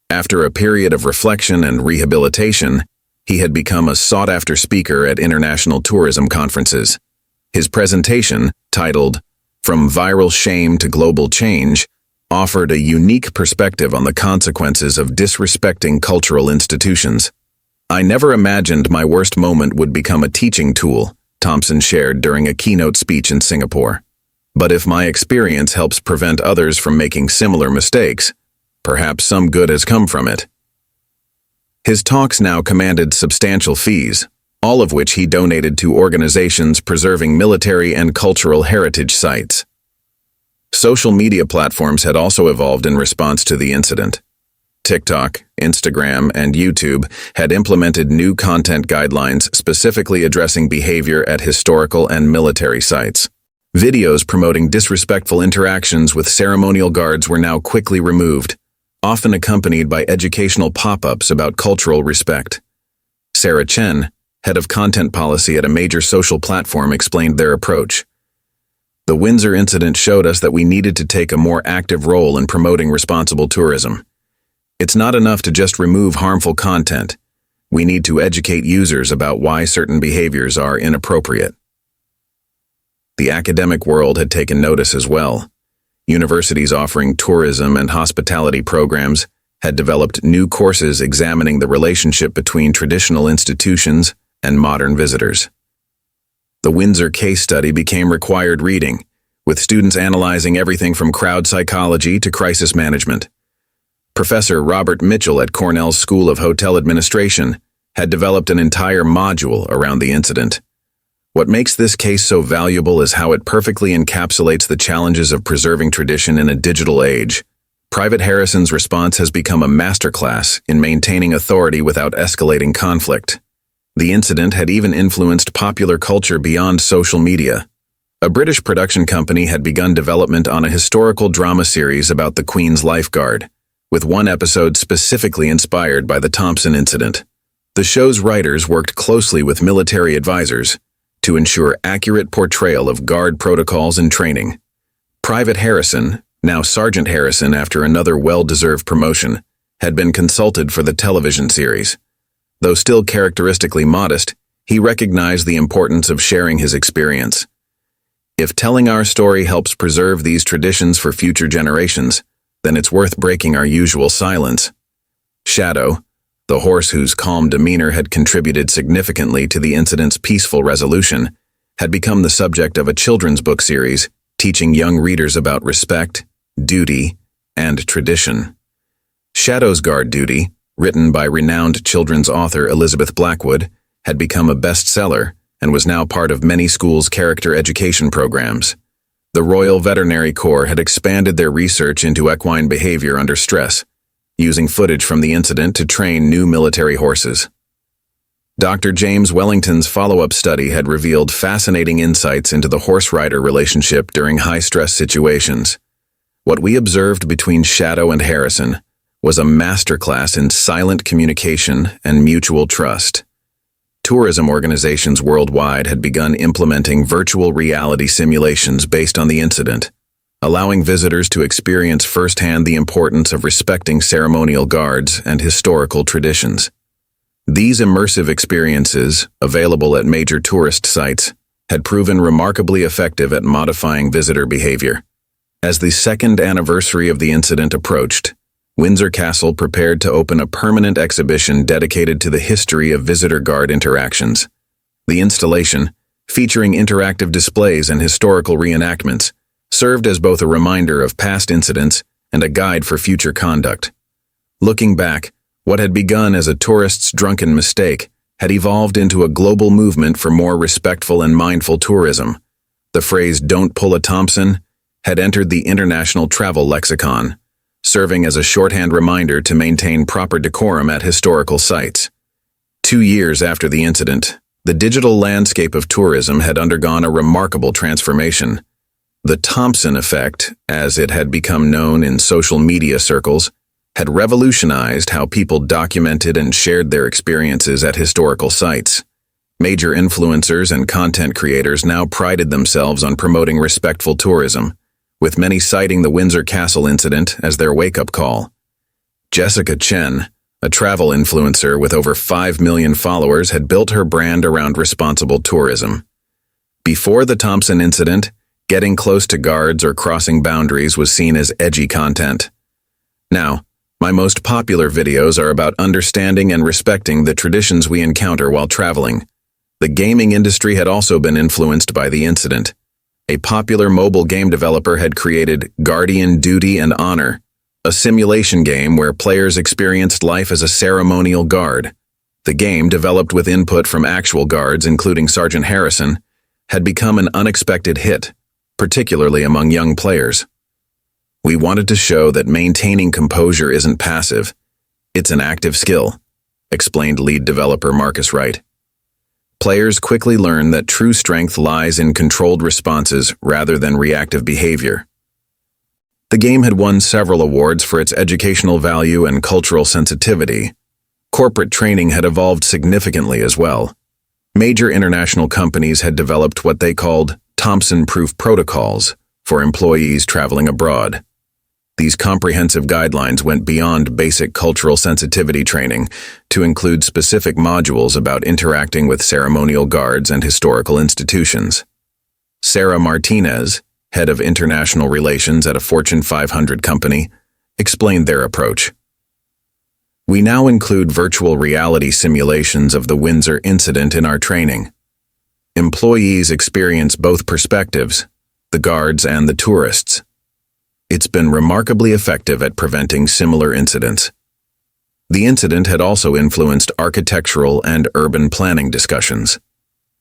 After a period of reflection and rehabilitation, he had become a sought-after speaker at international tourism conferences. His presentation, titled "From Viral Shame to Global Change," offered a unique perspective on the consequences of disrespecting cultural institutions. "I never imagined my worst moment would become a teaching tool," Thompson shared during a keynote speech in Singapore. "But if my experience helps prevent others from making similar mistakes, perhaps some good has come from it." His talks now commanded substantial fees, all of which he donated to organizations preserving military and cultural heritage sites. Social media platforms had also evolved in response to the incident. TikTok, Instagram, and YouTube had implemented new content guidelines specifically addressing behavior at historical and military sites. Videos promoting disrespectful interactions with ceremonial guards were now quickly removed, often accompanied by educational pop-ups about cultural respect. Sarah Chen, head of content policy at a major social platform, explained their approach. "The Windsor incident showed us that we needed to take a more active role in promoting responsible tourism. It's not enough to just remove harmful content. We need to educate users about why certain behaviors are inappropriate." The academic world had taken notice as well. Universities offering tourism and hospitality programs had developed new courses examining the relationship between traditional institutions and modern visitors. The Windsor case study became required reading, with students analyzing everything from crowd psychology to crisis management. Professor Robert Mitchell at Cornell's School of Hotel Administration had developed an entire module around the incident. What makes this case so valuable is how it perfectly encapsulates the challenges of preserving tradition in a digital age. Private Harrison's response has become a masterclass in maintaining authority without escalating conflict. The incident had even influenced popular culture beyond social media. A British production company had begun development on a historical drama series about the Queen's lifeguard, with one episode specifically inspired by the Thompson incident. The show's writers worked closely with military advisors to ensure accurate portrayal of guard protocols and training. Private Harrison, now Sergeant Harrison after another well-deserved promotion, had been consulted for the television series. Though still characteristically modest, he recognized the importance of sharing his experience. "If telling our story helps preserve these traditions for future generations, then it's worth breaking our usual silence." Shadow, the horse whose calm demeanor had contributed significantly to the incident's peaceful resolution, had become the subject of a children's book series teaching young readers about respect, duty, and tradition. Shadow's Guard Duty, written by renowned children's author Elizabeth Blackwood, had become a bestseller and was now part of many schools' character education programs. The Royal Veterinary Corps had expanded their research into equine behavior under stress, using footage from the incident to train new military horses. Dr. James Wellington's follow-up study had revealed fascinating insights into the horse-rider relationship during high-stress situations. What we observed between Shadow and Harrison was a masterclass in silent communication and mutual trust. Tourism organizations worldwide had begun implementing virtual reality simulations based on the incident, allowing visitors to experience firsthand the importance of respecting ceremonial guards and historical traditions. These immersive experiences, available at major tourist sites, had proven remarkably effective at modifying visitor behavior. As the second anniversary of the incident approached, Windsor Castle prepared to open a permanent exhibition dedicated to the history of visitor guard interactions. The installation, featuring interactive displays and historical reenactments, served as both a reminder of past incidents and a guide for future conduct. Looking back, what had begun as a tourist's drunken mistake had evolved into a global movement for more respectful and mindful tourism. The phrase "don't pull a Thompson" had entered the international travel lexicon, serving as a shorthand reminder to maintain proper decorum at historical sites. 2 years after the incident, the digital landscape of tourism had undergone a remarkable transformation. The Thompson effect, as it had become known in social media circles, had revolutionized how people documented and shared their experiences at historical sites. Major influencers and content creators now prided themselves on promoting respectful tourism, with many citing the Windsor Castle incident as their wake-up call. Jessica Chen, a travel influencer with over 5 million followers, had built her brand around responsible tourism. Before the Thompson incident, getting close to guards or crossing boundaries was seen as edgy content. Now, my most popular videos are about understanding and respecting the traditions we encounter while traveling. The gaming industry had also been influenced by the incident. A popular mobile game developer had created Guardian Duty and Honor, a simulation game where players experienced life as a ceremonial guard. The game, developed with input from actual guards, including Sergeant Harrison, had become an unexpected hit, particularly among young players. We wanted to show that maintaining composure isn't passive, it's an active skill, explained lead developer Marcus Wright. Players quickly learn that true strength lies in controlled responses rather than reactive behavior. The game had won several awards for its educational value and cultural sensitivity. Corporate training had evolved significantly as well. Major international companies had developed what they called Thompson-proof protocols for employees traveling abroad. These comprehensive guidelines went beyond basic cultural sensitivity training to include specific modules about interacting with ceremonial guards and historical institutions. Sarah Martinez, head of international relations at a Fortune 500 company, explained their approach. We now include virtual reality simulations of the Windsor incident in our training. Employees experience both perspectives, the guards and the tourists. It's been remarkably effective at preventing similar incidents. The incident had also influenced architectural and urban planning discussions.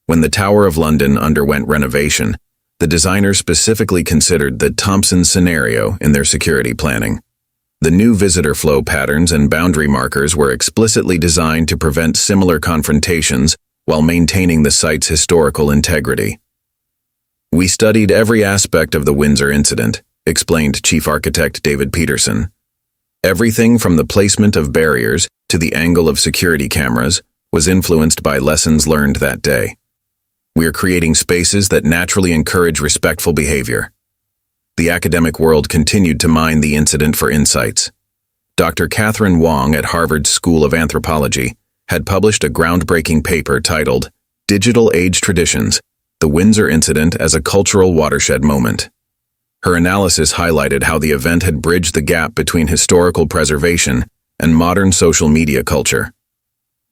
When the Tower of London underwent renovation, the designers specifically considered the Thompson scenario in their security planning. The new visitor flow patterns and boundary markers were explicitly designed to prevent similar confrontations while maintaining the site's historical integrity. We studied every aspect of the Windsor incident, explained Chief Architect David Peterson. Everything from the placement of barriers to the angle of security cameras was influenced by lessons learned that day. We are creating spaces that naturally encourage respectful behavior. The academic world continued to mine the incident for insights. Dr. Catherine Wong at Harvard's School of Anthropology had published a groundbreaking paper titled Digital Age Traditions: The Windsor Incident as a Cultural Watershed Moment. Her analysis highlighted how the event had bridged the gap between historical preservation and modern social media culture.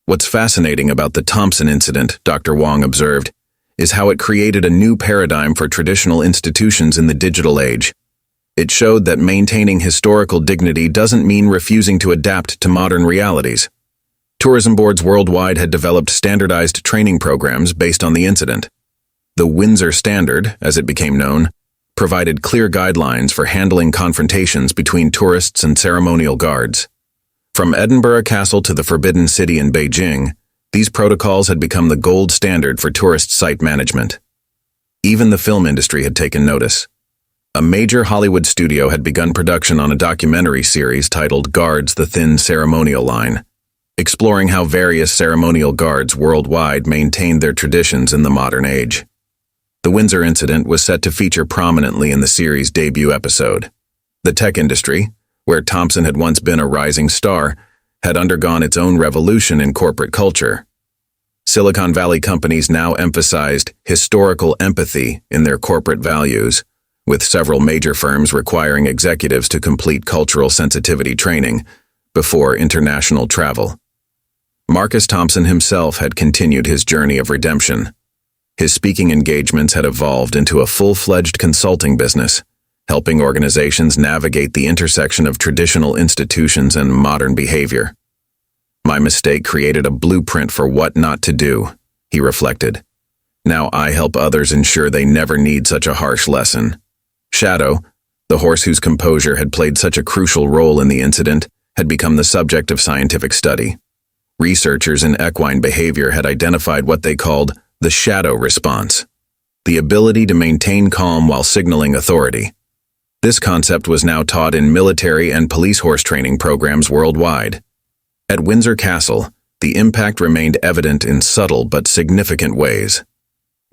What's fascinating about the Thompson incident, Dr. Wong observed, is how it created a new paradigm for traditional institutions in the digital age. It showed that maintaining historical dignity doesn't mean refusing to adapt to modern realities. Tourism boards worldwide had developed standardized training programs based on the incident. The Windsor Standard, as it became known, provided clear guidelines for handling confrontations between tourists and ceremonial guards. From Edinburgh Castle to the Forbidden City in Beijing, these protocols had become the gold standard for tourist site management. Even the film industry had taken notice. A major Hollywood studio had begun production on a documentary series titled Guards: The Thin Ceremonial Line, exploring how various ceremonial guards worldwide maintained their traditions in the modern age. The Windsor incident was set to feature prominently in the series' debut episode. The tech industry, where Thompson had once been a rising star, had undergone its own revolution in corporate culture. Silicon Valley companies now emphasized historical empathy in their corporate values, with several major firms requiring executives to complete cultural sensitivity training before international travel. Marcus Thompson himself had continued his journey of redemption. His speaking engagements had evolved into a full-fledged consulting business, helping organizations navigate the intersection of traditional institutions and modern behavior. My mistake created a blueprint for what not to do, he reflected. Now I help others ensure they never need such a harsh lesson. Shadow, the horse whose composure had played such a crucial role in the incident, had become the subject of scientific study. Researchers in equine behavior had identified what they called the shadow response, the ability to maintain calm while signaling authority. This concept was now taught in military and police horse training programs worldwide. At Windsor Castle, the impact remained evident in subtle but significant ways.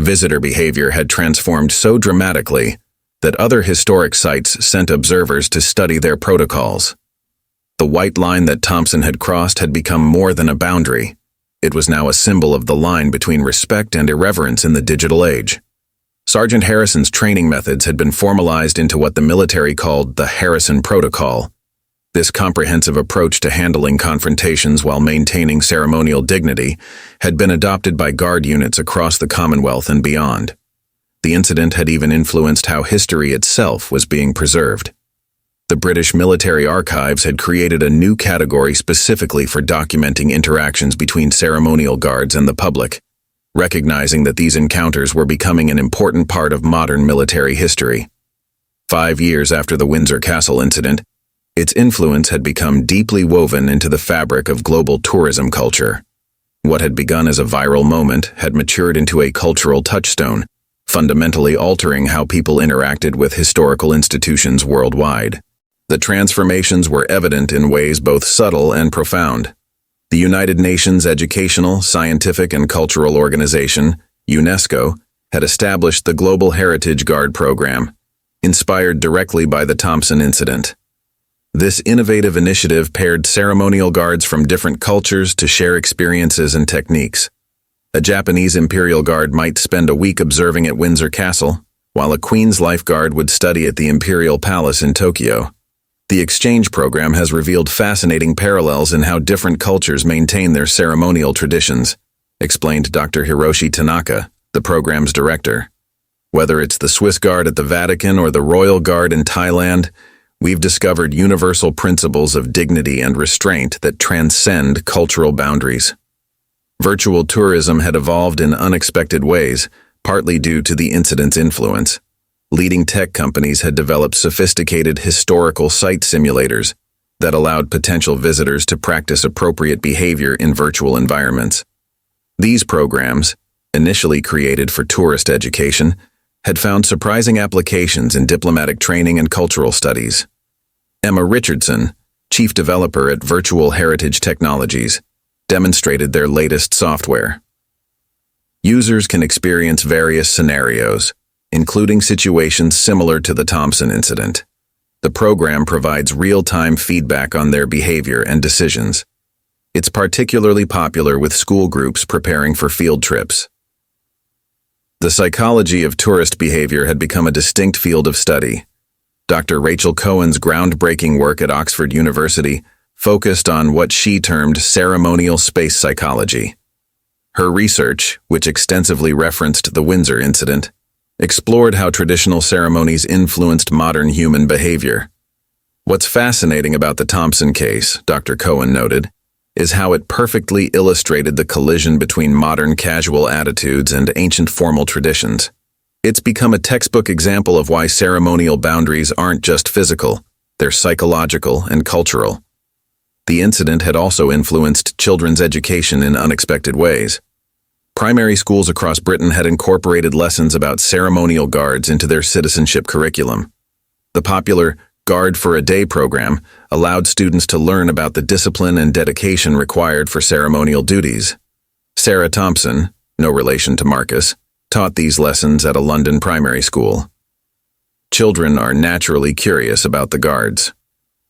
Visitor behavior had transformed so dramatically that other historic sites sent observers to study their protocols. The white line that Thompson had crossed had become more than a boundary. It was now a symbol of the line between respect and irreverence in the digital age. Sergeant Harrison's training methods had been formalized into what the military called the Harrison Protocol. This comprehensive approach to handling confrontations while maintaining ceremonial dignity had been adopted by guard units across the Commonwealth and beyond. The incident had even influenced how history itself was being preserved. The British Military Archives had created a new category specifically for documenting interactions between ceremonial guards and the public, recognizing that these encounters were becoming an important part of modern military history. 5 years after the Windsor Castle incident, its influence had become deeply woven into the fabric of global tourism culture. What had begun as a viral moment had matured into a cultural touchstone, fundamentally altering how people interacted with historical institutions worldwide. The transformations were evident in ways both subtle and profound. The United Nations Educational, Scientific, and Cultural Organization, UNESCO, had established the Global Heritage Guard program, inspired directly by the Thompson incident. This innovative initiative paired ceremonial guards from different cultures to share experiences and techniques. A Japanese Imperial Guard might spend a week observing at Windsor Castle, while a Queen's Life Guard would study at the Imperial Palace in Tokyo. The exchange program has revealed fascinating parallels in how different cultures maintain their ceremonial traditions, explained Dr. Hiroshi Tanaka, the program's director. Whether it's the Swiss Guard at the Vatican or the Royal Guard in Thailand, we've discovered universal principles of dignity and restraint that transcend cultural boundaries. Virtual tourism had evolved in unexpected ways, partly due to the incident's influence. Leading tech companies had developed sophisticated historical site simulators that allowed potential visitors to practice appropriate behavior in virtual environments. These programs, initially created for tourist education, had found surprising applications in diplomatic training and cultural studies. Emma Richardson, chief developer at Virtual Heritage Technologies, demonstrated their latest software. Users can experience various scenarios, including situations similar to the Thompson incident. The program provides real-time feedback on their behavior and decisions. It's particularly popular with school groups preparing for field trips. The psychology of tourist behavior had become a distinct field of study. Dr. Rachel Cohen's groundbreaking work at Oxford University focused on what she termed ceremonial space psychology. Her research, which extensively referenced the Windsor incident, explored how traditional ceremonies influenced modern human behavior. What's fascinating about the Thompson case, Dr. Cohen noted, is how it perfectly illustrated the collision between modern casual attitudes and ancient formal traditions. It's become a textbook example of why ceremonial boundaries aren't just physical, they're psychological and cultural. The incident had also influenced children's education in unexpected ways. Primary schools across Britain had incorporated lessons about ceremonial guards into their citizenship curriculum. The popular Guard for a Day program allowed students to learn about the discipline and dedication required for ceremonial duties. Sarah Thompson, no relation to Marcus, taught these lessons at a London primary school. Children are naturally curious about the guards.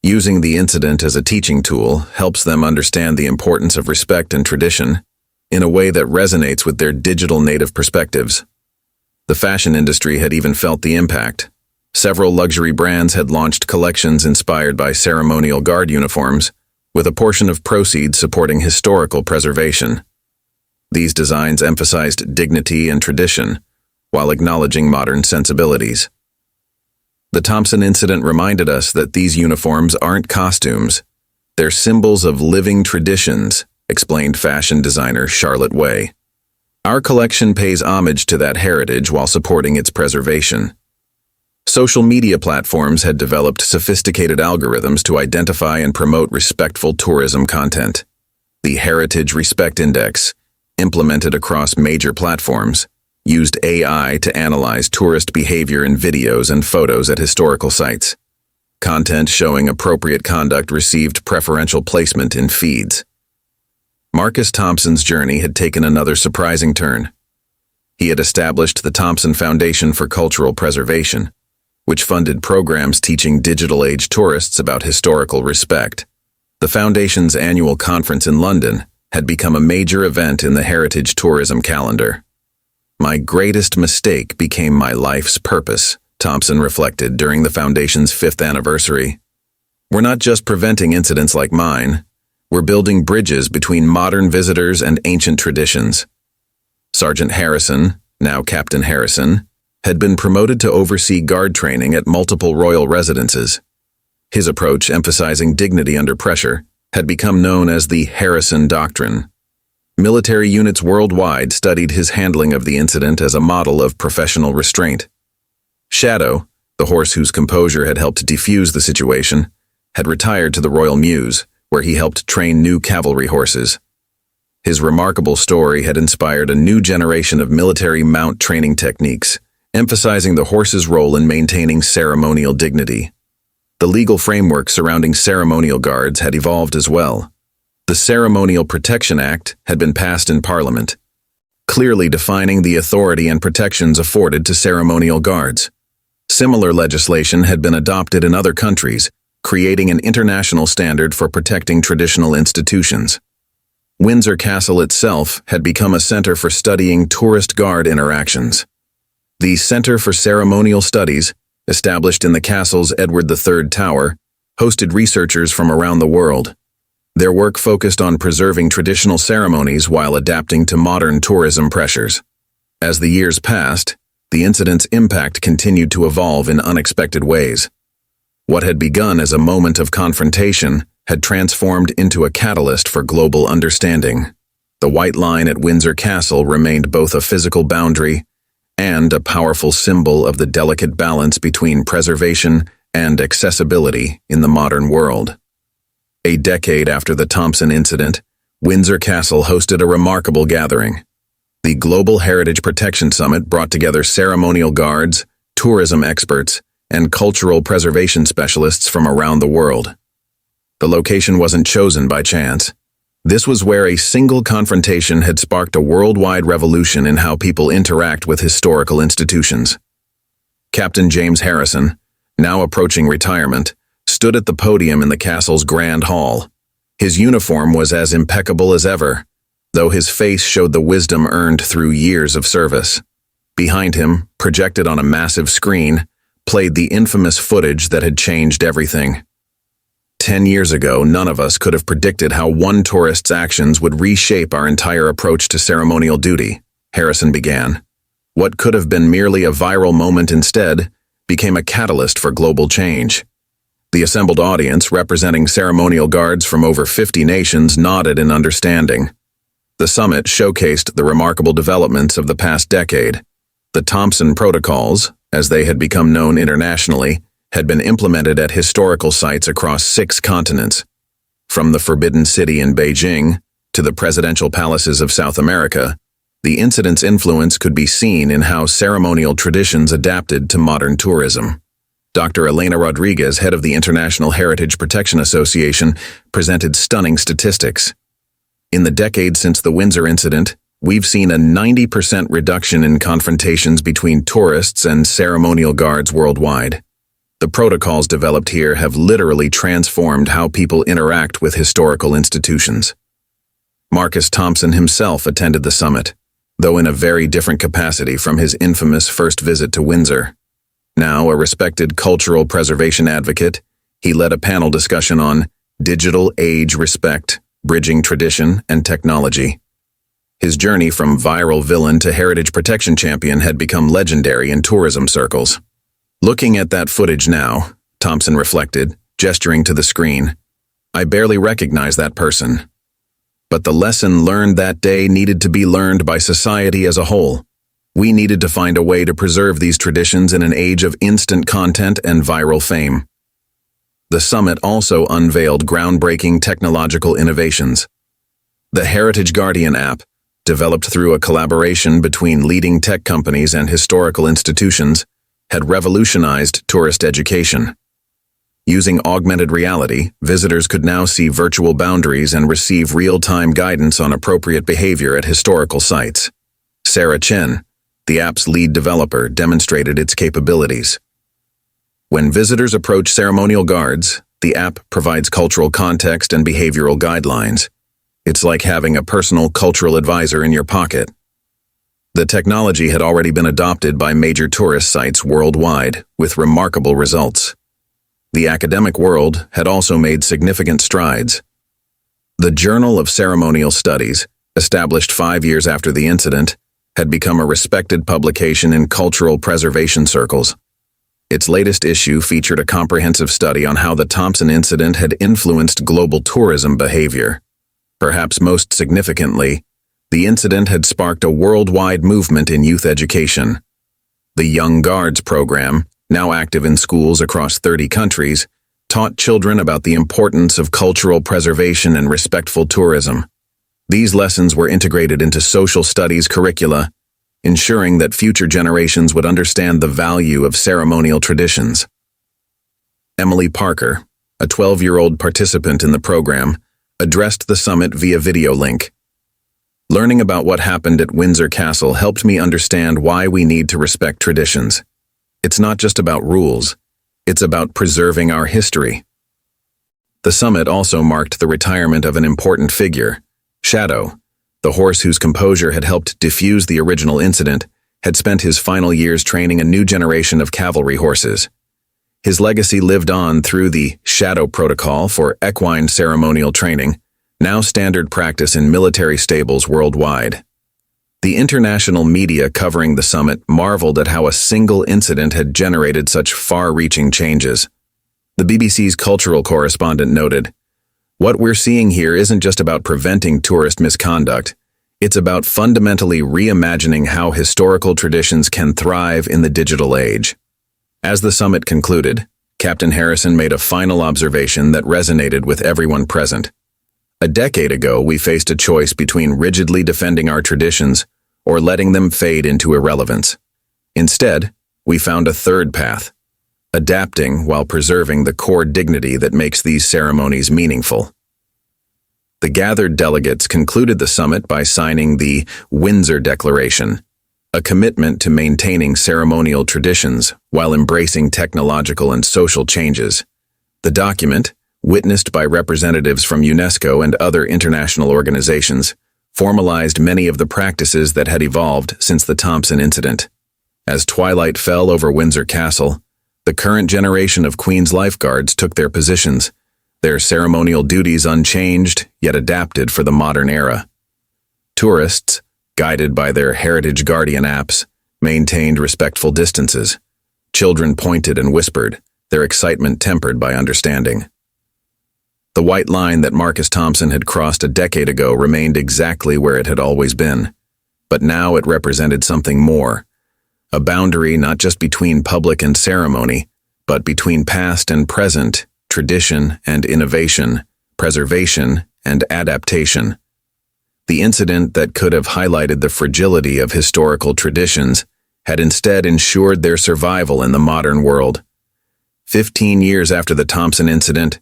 Using the incident as a teaching tool helps them understand the importance of respect and tradition in a way that resonates with their digital native perspectives. The fashion industry had even felt the impact. Several luxury brands had launched collections inspired by ceremonial guard uniforms, with a portion of proceeds supporting historical preservation. These designs emphasized dignity and tradition, while acknowledging modern sensibilities. The Thompson incident reminded us that these uniforms aren't costumes. They're symbols of living traditions, explained fashion designer Charlotte Way. Our collection pays homage to that heritage while supporting its preservation. Social media platforms had developed sophisticated algorithms to identify and promote respectful tourism content. The Heritage Respect Index, implemented across major platforms, used AI to analyze tourist behavior in videos and photos at historical sites. Content showing appropriate conduct received preferential placement in feeds. Marcus Thompson's journey had taken another surprising turn. He had established the Thompson Foundation for Cultural Preservation, which funded programs teaching digital-age tourists about historical respect. The Foundation's annual conference in London had become a major event in the heritage tourism calendar. My greatest mistake became my life's purpose, Thompson reflected during the Foundation's 5th anniversary. We're not just preventing incidents like mine, we're building bridges between modern visitors and ancient traditions. Sergeant Harrison, now Captain Harrison, had been promoted to oversee guard training at multiple royal residences. His approach, emphasizing dignity under pressure, had become known as the Harrison Doctrine. Military units worldwide studied his handling of the incident as a model of professional restraint. Shadow, the horse whose composure had helped defuse the situation, had retired to the Royal Mews, where he helped train new cavalry horses. His remarkable story had inspired a new generation of military mount training techniques, emphasizing the horse's role in maintaining ceremonial dignity. The legal framework surrounding ceremonial guards had evolved as well. The Ceremonial Protection Act had been passed in Parliament, clearly defining the authority and protections afforded to ceremonial guards. Similar legislation had been adopted in other countries, creating an international standard for protecting traditional institutions. Windsor Castle itself had become a center for studying tourist guard interactions. The Center for Ceremonial Studies, established in the castle's Edward III Tower, hosted researchers from around the world. Their work focused on preserving traditional ceremonies while adapting to modern tourism pressures. As the years passed, the incident's impact continued to evolve in unexpected ways. What had begun as a moment of confrontation had transformed into a catalyst for global understanding. The White Line at Windsor Castle remained both a physical boundary and a powerful symbol of the delicate balance between preservation and accessibility in the modern world. A decade after the Thompson incident, Windsor Castle hosted a remarkable gathering. The Global Heritage Protection Summit brought together ceremonial guards, tourism experts, and cultural preservation specialists from around the world. The location wasn't chosen by chance. This was where a single confrontation had sparked a worldwide revolution in how people interact with historical institutions. Captain James Harrison, now approaching retirement, stood at the podium in the castle's grand hall. His uniform was as impeccable as ever, though his face showed the wisdom earned through years of service. Behind him, projected on a massive screen, played the infamous footage that had changed everything. 10 years ago, none of us could have predicted how one tourist's actions would reshape our entire approach to ceremonial duty, Harrison began. What could have been merely a viral moment instead became a catalyst for global change. The assembled audience, representing ceremonial guards from over 50 nations, nodded in understanding. The summit showcased the remarkable developments of the past decade. The Thompson Protocols, as they had become known internationally, had been implemented at historical sites across 6 continents. From the Forbidden City in Beijing to the presidential palaces of South America, the incident's influence could be seen in how ceremonial traditions adapted to modern tourism. Dr. Elena Rodriguez, head of the International Heritage Protection Association, presented stunning statistics. In the decade since the Windsor incident, we've seen a 90% reduction in confrontations between tourists and ceremonial guards worldwide. The protocols developed here have literally transformed how people interact with historical institutions. Marcus Thompson himself attended the summit, though in a very different capacity from his infamous first visit to Windsor. Now a respected cultural preservation advocate, he led a panel discussion on digital age respect, bridging tradition and technology. His journey from viral villain to heritage protection champion had become legendary in tourism circles. Looking at that footage now, Thompson reflected, gesturing to the screen, I barely recognize that person. But the lesson learned that day needed to be learned by society as a whole. We needed to find a way to preserve these traditions in an age of instant content and viral fame. The summit also unveiled groundbreaking technological innovations. The Heritage Guardian app, developed through a collaboration between leading tech companies and historical institutions, had revolutionized tourist education. Using augmented reality, visitors could now see virtual boundaries and receive real-time guidance on appropriate behavior at historical sites. Sarah Chen, the app's lead developer, demonstrated its capabilities. When visitors approach ceremonial guards, the app provides cultural context and behavioral guidelines. It's like having a personal cultural advisor in your pocket. The technology had already been adopted by major tourist sites worldwide, with remarkable results. The academic world had also made significant strides. The Journal of Ceremonial Studies, established 5 years after the incident, had become a respected publication in cultural preservation circles. Its latest issue featured a comprehensive study on how the Thompson incident had influenced global tourism behavior. Perhaps most significantly, the incident had sparked a worldwide movement in youth education. The Young Guards program, now active in schools across 30 countries, taught children about the importance of cultural preservation and respectful tourism. These lessons were integrated into social studies curricula, ensuring that future generations would understand the value of ceremonial traditions. Emily Parker, a 12-year-old participant in the program, addressed the summit via video link. Learning about what happened at Windsor Castle helped me understand why we need to respect traditions. It's not just about rules, it's about preserving our history. The summit also marked the retirement of an important figure. Shadow, the horse whose composure had helped defuse the original incident, had spent his final years training a new generation of cavalry horses. His legacy lived on through the Shadow Protocol for equine ceremonial training, now standard practice in military stables worldwide. The international media covering the summit marveled at how a single incident had generated such far-reaching changes. The BBC's cultural correspondent noted, "What we're seeing here isn't just about preventing tourist misconduct, it's about fundamentally reimagining how historical traditions can thrive in the digital age." As the summit concluded, Captain Harrison made a final observation that resonated with everyone present. A decade ago, we faced a choice between rigidly defending our traditions or letting them fade into irrelevance. Instead, we found a third path, adapting while preserving the core dignity that makes these ceremonies meaningful. The gathered delegates concluded the summit by signing the Windsor Declaration, a commitment to maintaining ceremonial traditions while embracing technological and social changes. The document, witnessed by representatives from UNESCO and other international organizations, formalized many of the practices that had evolved since the Thompson incident. As twilight fell over Windsor Castle, the current generation of Queen's lifeguards took their positions, their ceremonial duties unchanged yet adapted for the modern era. Tourists, guided by their Heritage Guardian apps, maintained respectful distances. Children pointed and whispered, their excitement tempered by understanding. The white line that Marcus Thompson had crossed a decade ago remained exactly where it had always been, but now it represented something more, a boundary not just between public and ceremony, but between past and present, tradition and innovation, preservation and adaptation. The incident that could have highlighted the fragility of historical traditions had instead ensured their survival in the modern world. 15 years after the Thompson incident,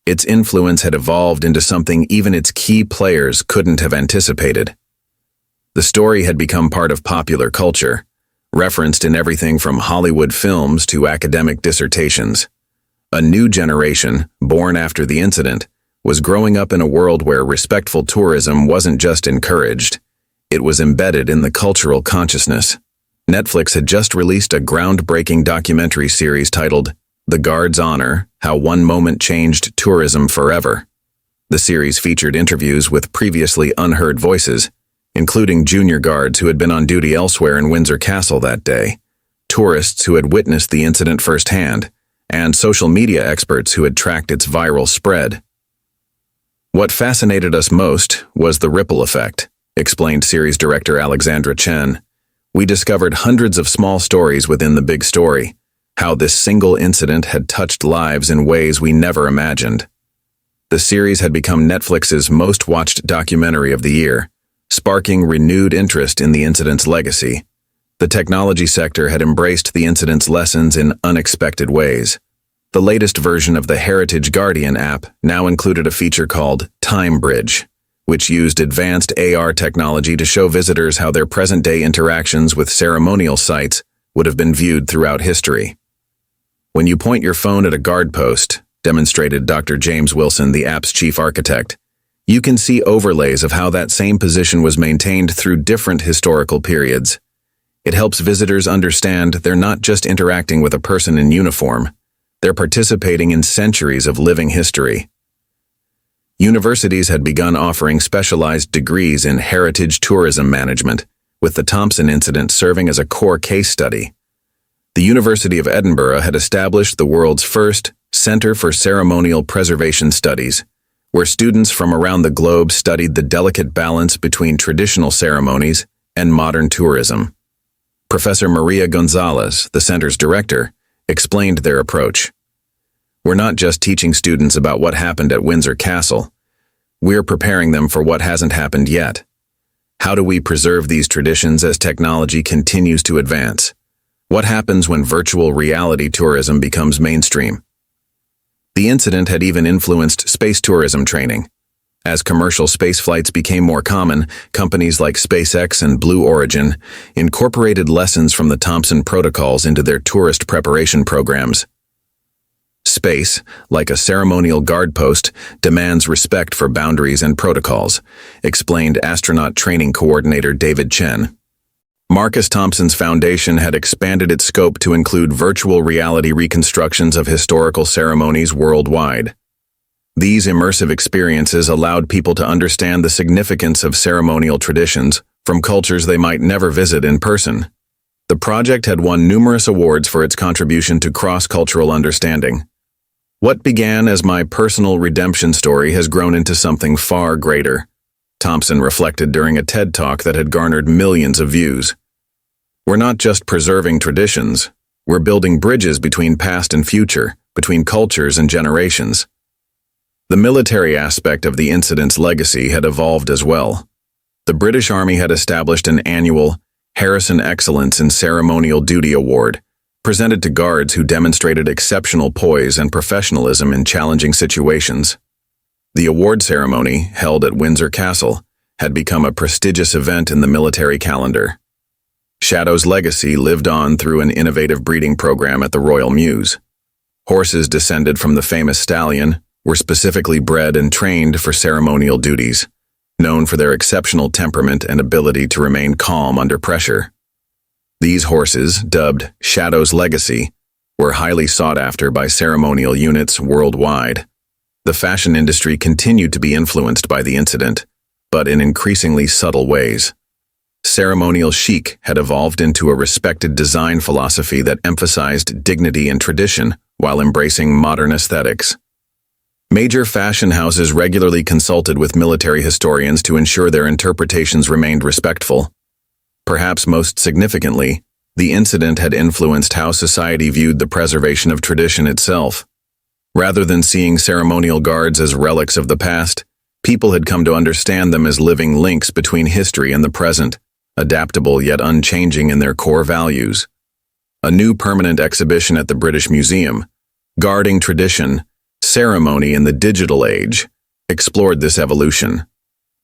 its influence had evolved into something even its key players couldn't have anticipated. The story had become part of popular culture, referenced in everything from Hollywood films to academic dissertations. A new generation, born after the incident, was growing up in a world where respectful tourism wasn't just encouraged, it was embedded in the cultural consciousness. Netflix had just released a groundbreaking documentary series titled The Guard's Honor: How One Moment Changed Tourism Forever. The series featured interviews with previously unheard voices, including junior guards who had been on duty elsewhere in Windsor Castle that day, tourists who had witnessed the incident firsthand, and social media experts who had tracked its viral spread. What fascinated us most was the ripple effect, explained series director Alexandra Chen. We discovered hundreds of small stories within the big story, how this single incident had touched lives in ways we never imagined. The series had become Netflix's most watched documentary of the year, sparking renewed interest in the incident's legacy. The technology sector had embraced the incident's lessons in unexpected ways. The latest version of the Heritage Guardian app now included a feature called Time Bridge, which used advanced AR technology to show visitors how their present-day interactions with ceremonial sites would have been viewed throughout history. When you point your phone at a guard post, demonstrated Dr. James Wilson, the app's chief architect, you can see overlays of how that same position was maintained through different historical periods. It helps visitors understand they're not just interacting with a person in uniform, they're participating in centuries of living history. Universities had begun offering specialized degrees in heritage tourism management, with the Thompson incident serving as a core case study. The University of Edinburgh had established the world's first Center for Ceremonial Preservation Studies, where students from around the globe studied the delicate balance between traditional ceremonies and modern tourism. Professor Maria Gonzalez, the center's director, explained their approach. We're not just teaching students about what happened at Windsor Castle. We're preparing them for what hasn't happened yet. How do we preserve these traditions as technology continues to advance? What happens when virtual reality tourism becomes mainstream? The incident had even influenced space tourism training. As commercial space flights became more common, companies like SpaceX and Blue Origin incorporated lessons from the Thompson protocols into their tourist preparation programs. Space, like a ceremonial guard post, demands respect for boundaries and protocols, explained astronaut training coordinator David Chen. Marcus Thompson's foundation had expanded its scope to include virtual reality reconstructions of historical ceremonies worldwide. These immersive experiences allowed people to understand the significance of ceremonial traditions from cultures they might never visit in person. The project had won numerous awards for its contribution to cross-cultural understanding. What began as my personal redemption story has grown into something far greater, Thompson reflected during a TED Talk that had garnered millions of views. We're not just preserving traditions, we're building bridges between past and future, between cultures and generations. The military aspect of the incident's legacy had evolved as well. The British Army had established an annual HARASS Excellence in Ceremonial Duty Award, presented to guards who demonstrated exceptional poise and professionalism in challenging situations. The award ceremony, held at Windsor Castle, had become a prestigious event in the military calendar. Shadow's legacy lived on through an innovative breeding program at the Royal Mews. Horses descended from the famous stallion were specifically bred and trained for ceremonial duties, known for their exceptional temperament and ability to remain calm under pressure. These horses, dubbed Shadow's Legacy, were highly sought after by ceremonial units worldwide. The fashion industry continued to be influenced by the incident, but in increasingly subtle ways. Ceremonial chic had evolved into a respected design philosophy that emphasized dignity and tradition while embracing modern aesthetics. Major fashion houses regularly consulted with military historians to ensure their interpretations remained respectful. Perhaps most significantly, the incident had influenced how society viewed the preservation of tradition itself. Rather than seeing ceremonial guards as relics of the past, people had come to understand them as living links between history and the present, adaptable yet unchanging in their core values. A new permanent exhibition at the British Museum, Guarding Tradition, Ceremony in the Digital Age, explored this evolution.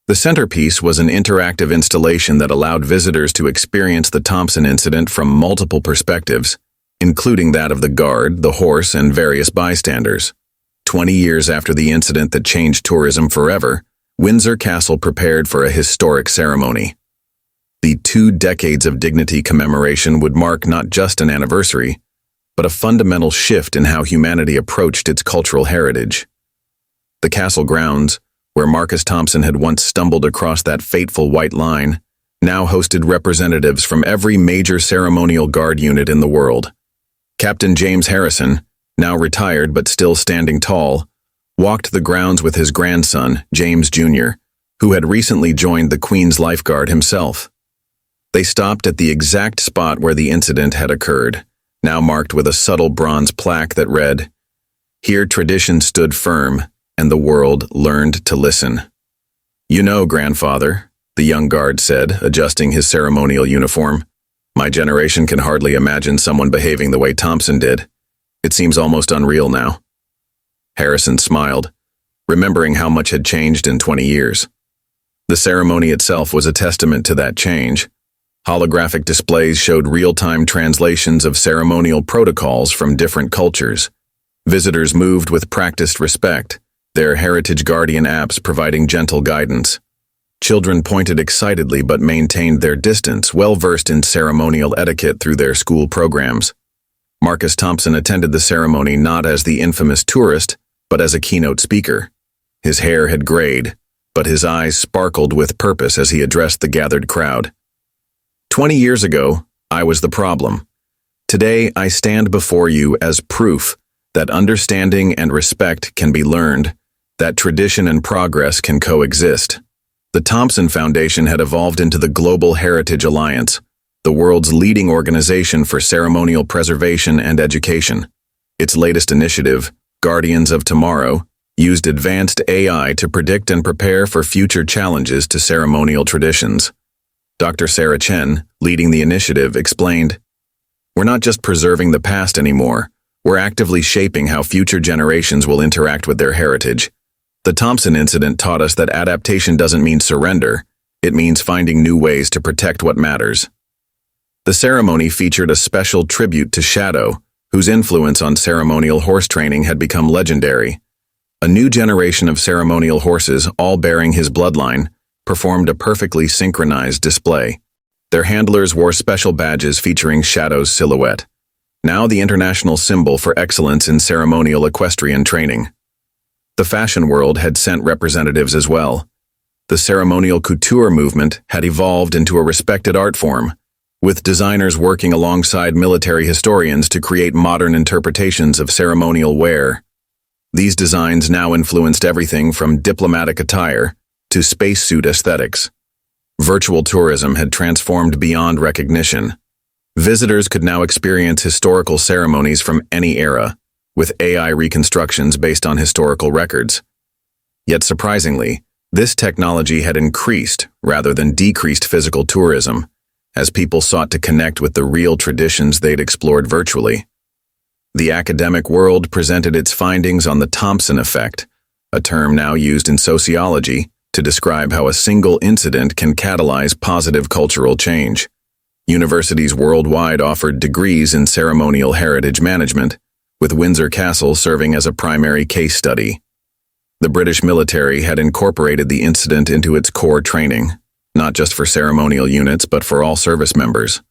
The centerpiece was an interactive installation that allowed visitors to experience the Thompson incident from multiple perspectives, including that of the guard, the horse, and various bystanders. 20 years after the incident that changed tourism forever, Windsor Castle prepared for a historic ceremony. The 2 decades of dignity commemoration would mark not just an anniversary, but a fundamental shift in how humanity approached its cultural heritage. The castle grounds, where Marcus Thompson had once stumbled across that fateful white line, now hosted representatives from every major ceremonial guard unit in the world. Captain James Harrison, now retired but still standing tall, walked the grounds with his grandson, James Jr., who had recently joined the Queen's Lifeguard himself. They stopped at the exact spot where the incident had occurred, now marked with a subtle bronze plaque that read, "Here tradition stood firm, and the world learned to listen." "You know, grandfather," the young guard said, adjusting his ceremonial uniform, "my generation can hardly imagine someone behaving the way Thompson did. It seems almost unreal now. Harrison smiled, remembering how much had changed in 20 years. The ceremony itself was a testament to that change. Holographic displays showed real-time translations of ceremonial protocols from different cultures. Visitors moved with practiced respect, their heritage guardian apps providing gentle guidance. Children pointed excitedly but maintained their distance, well-versed in ceremonial etiquette through their school programs. Marcus Thompson attended the ceremony not as the infamous tourist, but as a keynote speaker. His hair had grayed, but his eyes sparkled with purpose as he addressed the gathered crowd. 20 years ago, I was the problem. Today, I stand before you as proof that understanding and respect can be learned, that tradition and progress can coexist. The Thompson Foundation had evolved into the Global Heritage Alliance, the world's leading organization for ceremonial preservation and education. Its latest initiative, Guardians of Tomorrow, used advanced AI to predict and prepare for future challenges to ceremonial traditions. Dr. Sarah Chen, leading the initiative, explained, "We're not just preserving the past anymore, we're actively shaping how future generations will interact with their heritage." The Thompson incident taught us that adaptation doesn't mean surrender, it means finding new ways to protect what matters. The ceremony featured a special tribute to Shadow, whose influence on ceremonial horse training had become legendary. A new generation of ceremonial horses, all bearing his bloodline, performed a perfectly synchronized display. Their handlers wore special badges featuring Shadow's silhouette, now the international symbol for excellence in ceremonial equestrian training. The fashion world had sent representatives as well. The ceremonial couture movement had evolved into a respected art form, with designers working alongside military historians to create modern interpretations of ceremonial wear. These designs now influenced everything from diplomatic attire to spacesuit aesthetics. Virtual tourism had transformed beyond recognition. Visitors could now experience historical ceremonies from any era, with AI reconstructions based on historical records. Yet surprisingly, this technology had increased rather than decreased physical tourism, as people sought to connect with the real traditions they'd explored virtually. The academic world presented its findings on the Thompson effect, a term now used in sociology to describe how a single incident can catalyze positive cultural change. Universities worldwide offered degrees in ceremonial heritage management, with Windsor Castle serving as a primary case study. The British military had incorporated the incident into its core training, not just for ceremonial units but for all service members.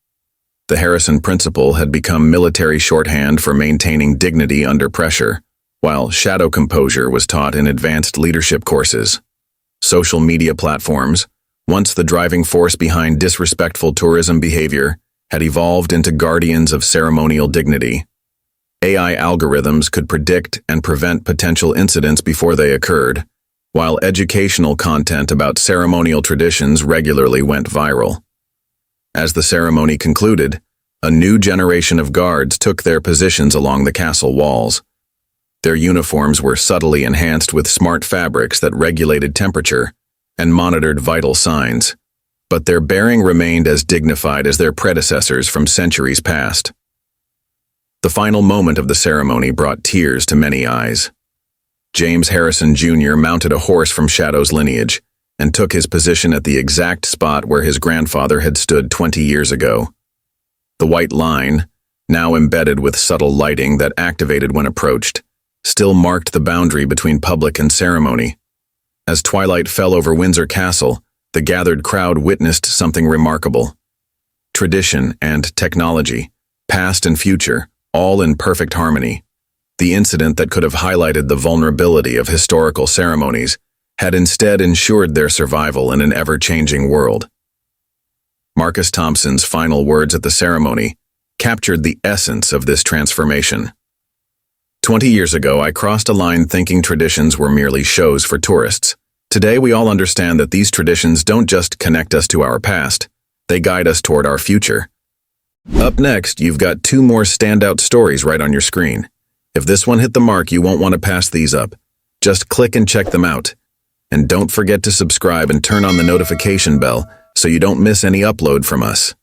The Harrison Principle had become military shorthand for maintaining dignity under pressure, while shadow composure was taught in advanced leadership courses. Social media platforms, once the driving force behind disrespectful tourism behavior, had evolved into guardians of ceremonial dignity. AI algorithms could predict and prevent potential incidents before they occurred, while educational content about ceremonial traditions regularly went viral. As the ceremony concluded, a new generation of guards took their positions along the castle walls. Their uniforms were subtly enhanced with smart fabrics that regulated temperature and monitored vital signs, but their bearing remained as dignified as their predecessors from centuries past. The final moment of the ceremony brought tears to many eyes. James Harrison Jr. mounted a horse from Shadow's lineage and took his position at the exact spot where his grandfather had stood 20 years ago. The white line, now embedded with subtle lighting that activated when approached, still marked the boundary between public and ceremony. As twilight fell over Windsor Castle, the gathered crowd witnessed something remarkable. Tradition and technology, past and future, all in perfect harmony. The incident that could have highlighted the vulnerability of historical ceremonies had instead ensured their survival in an ever-changing world. Marcus Thompson's final words at the ceremony captured the essence of this transformation. 20 years ago, I crossed a line thinking traditions were merely shows for tourists. Today, we all understand that these traditions don't just connect us to our past, they guide us toward our future. Up next, you've got 2 more standout stories right on your screen. If this one hit the mark, you won't want to pass these up. Just click and check them out. And don't forget to subscribe and turn on the notification bell so you don't miss any upload from us.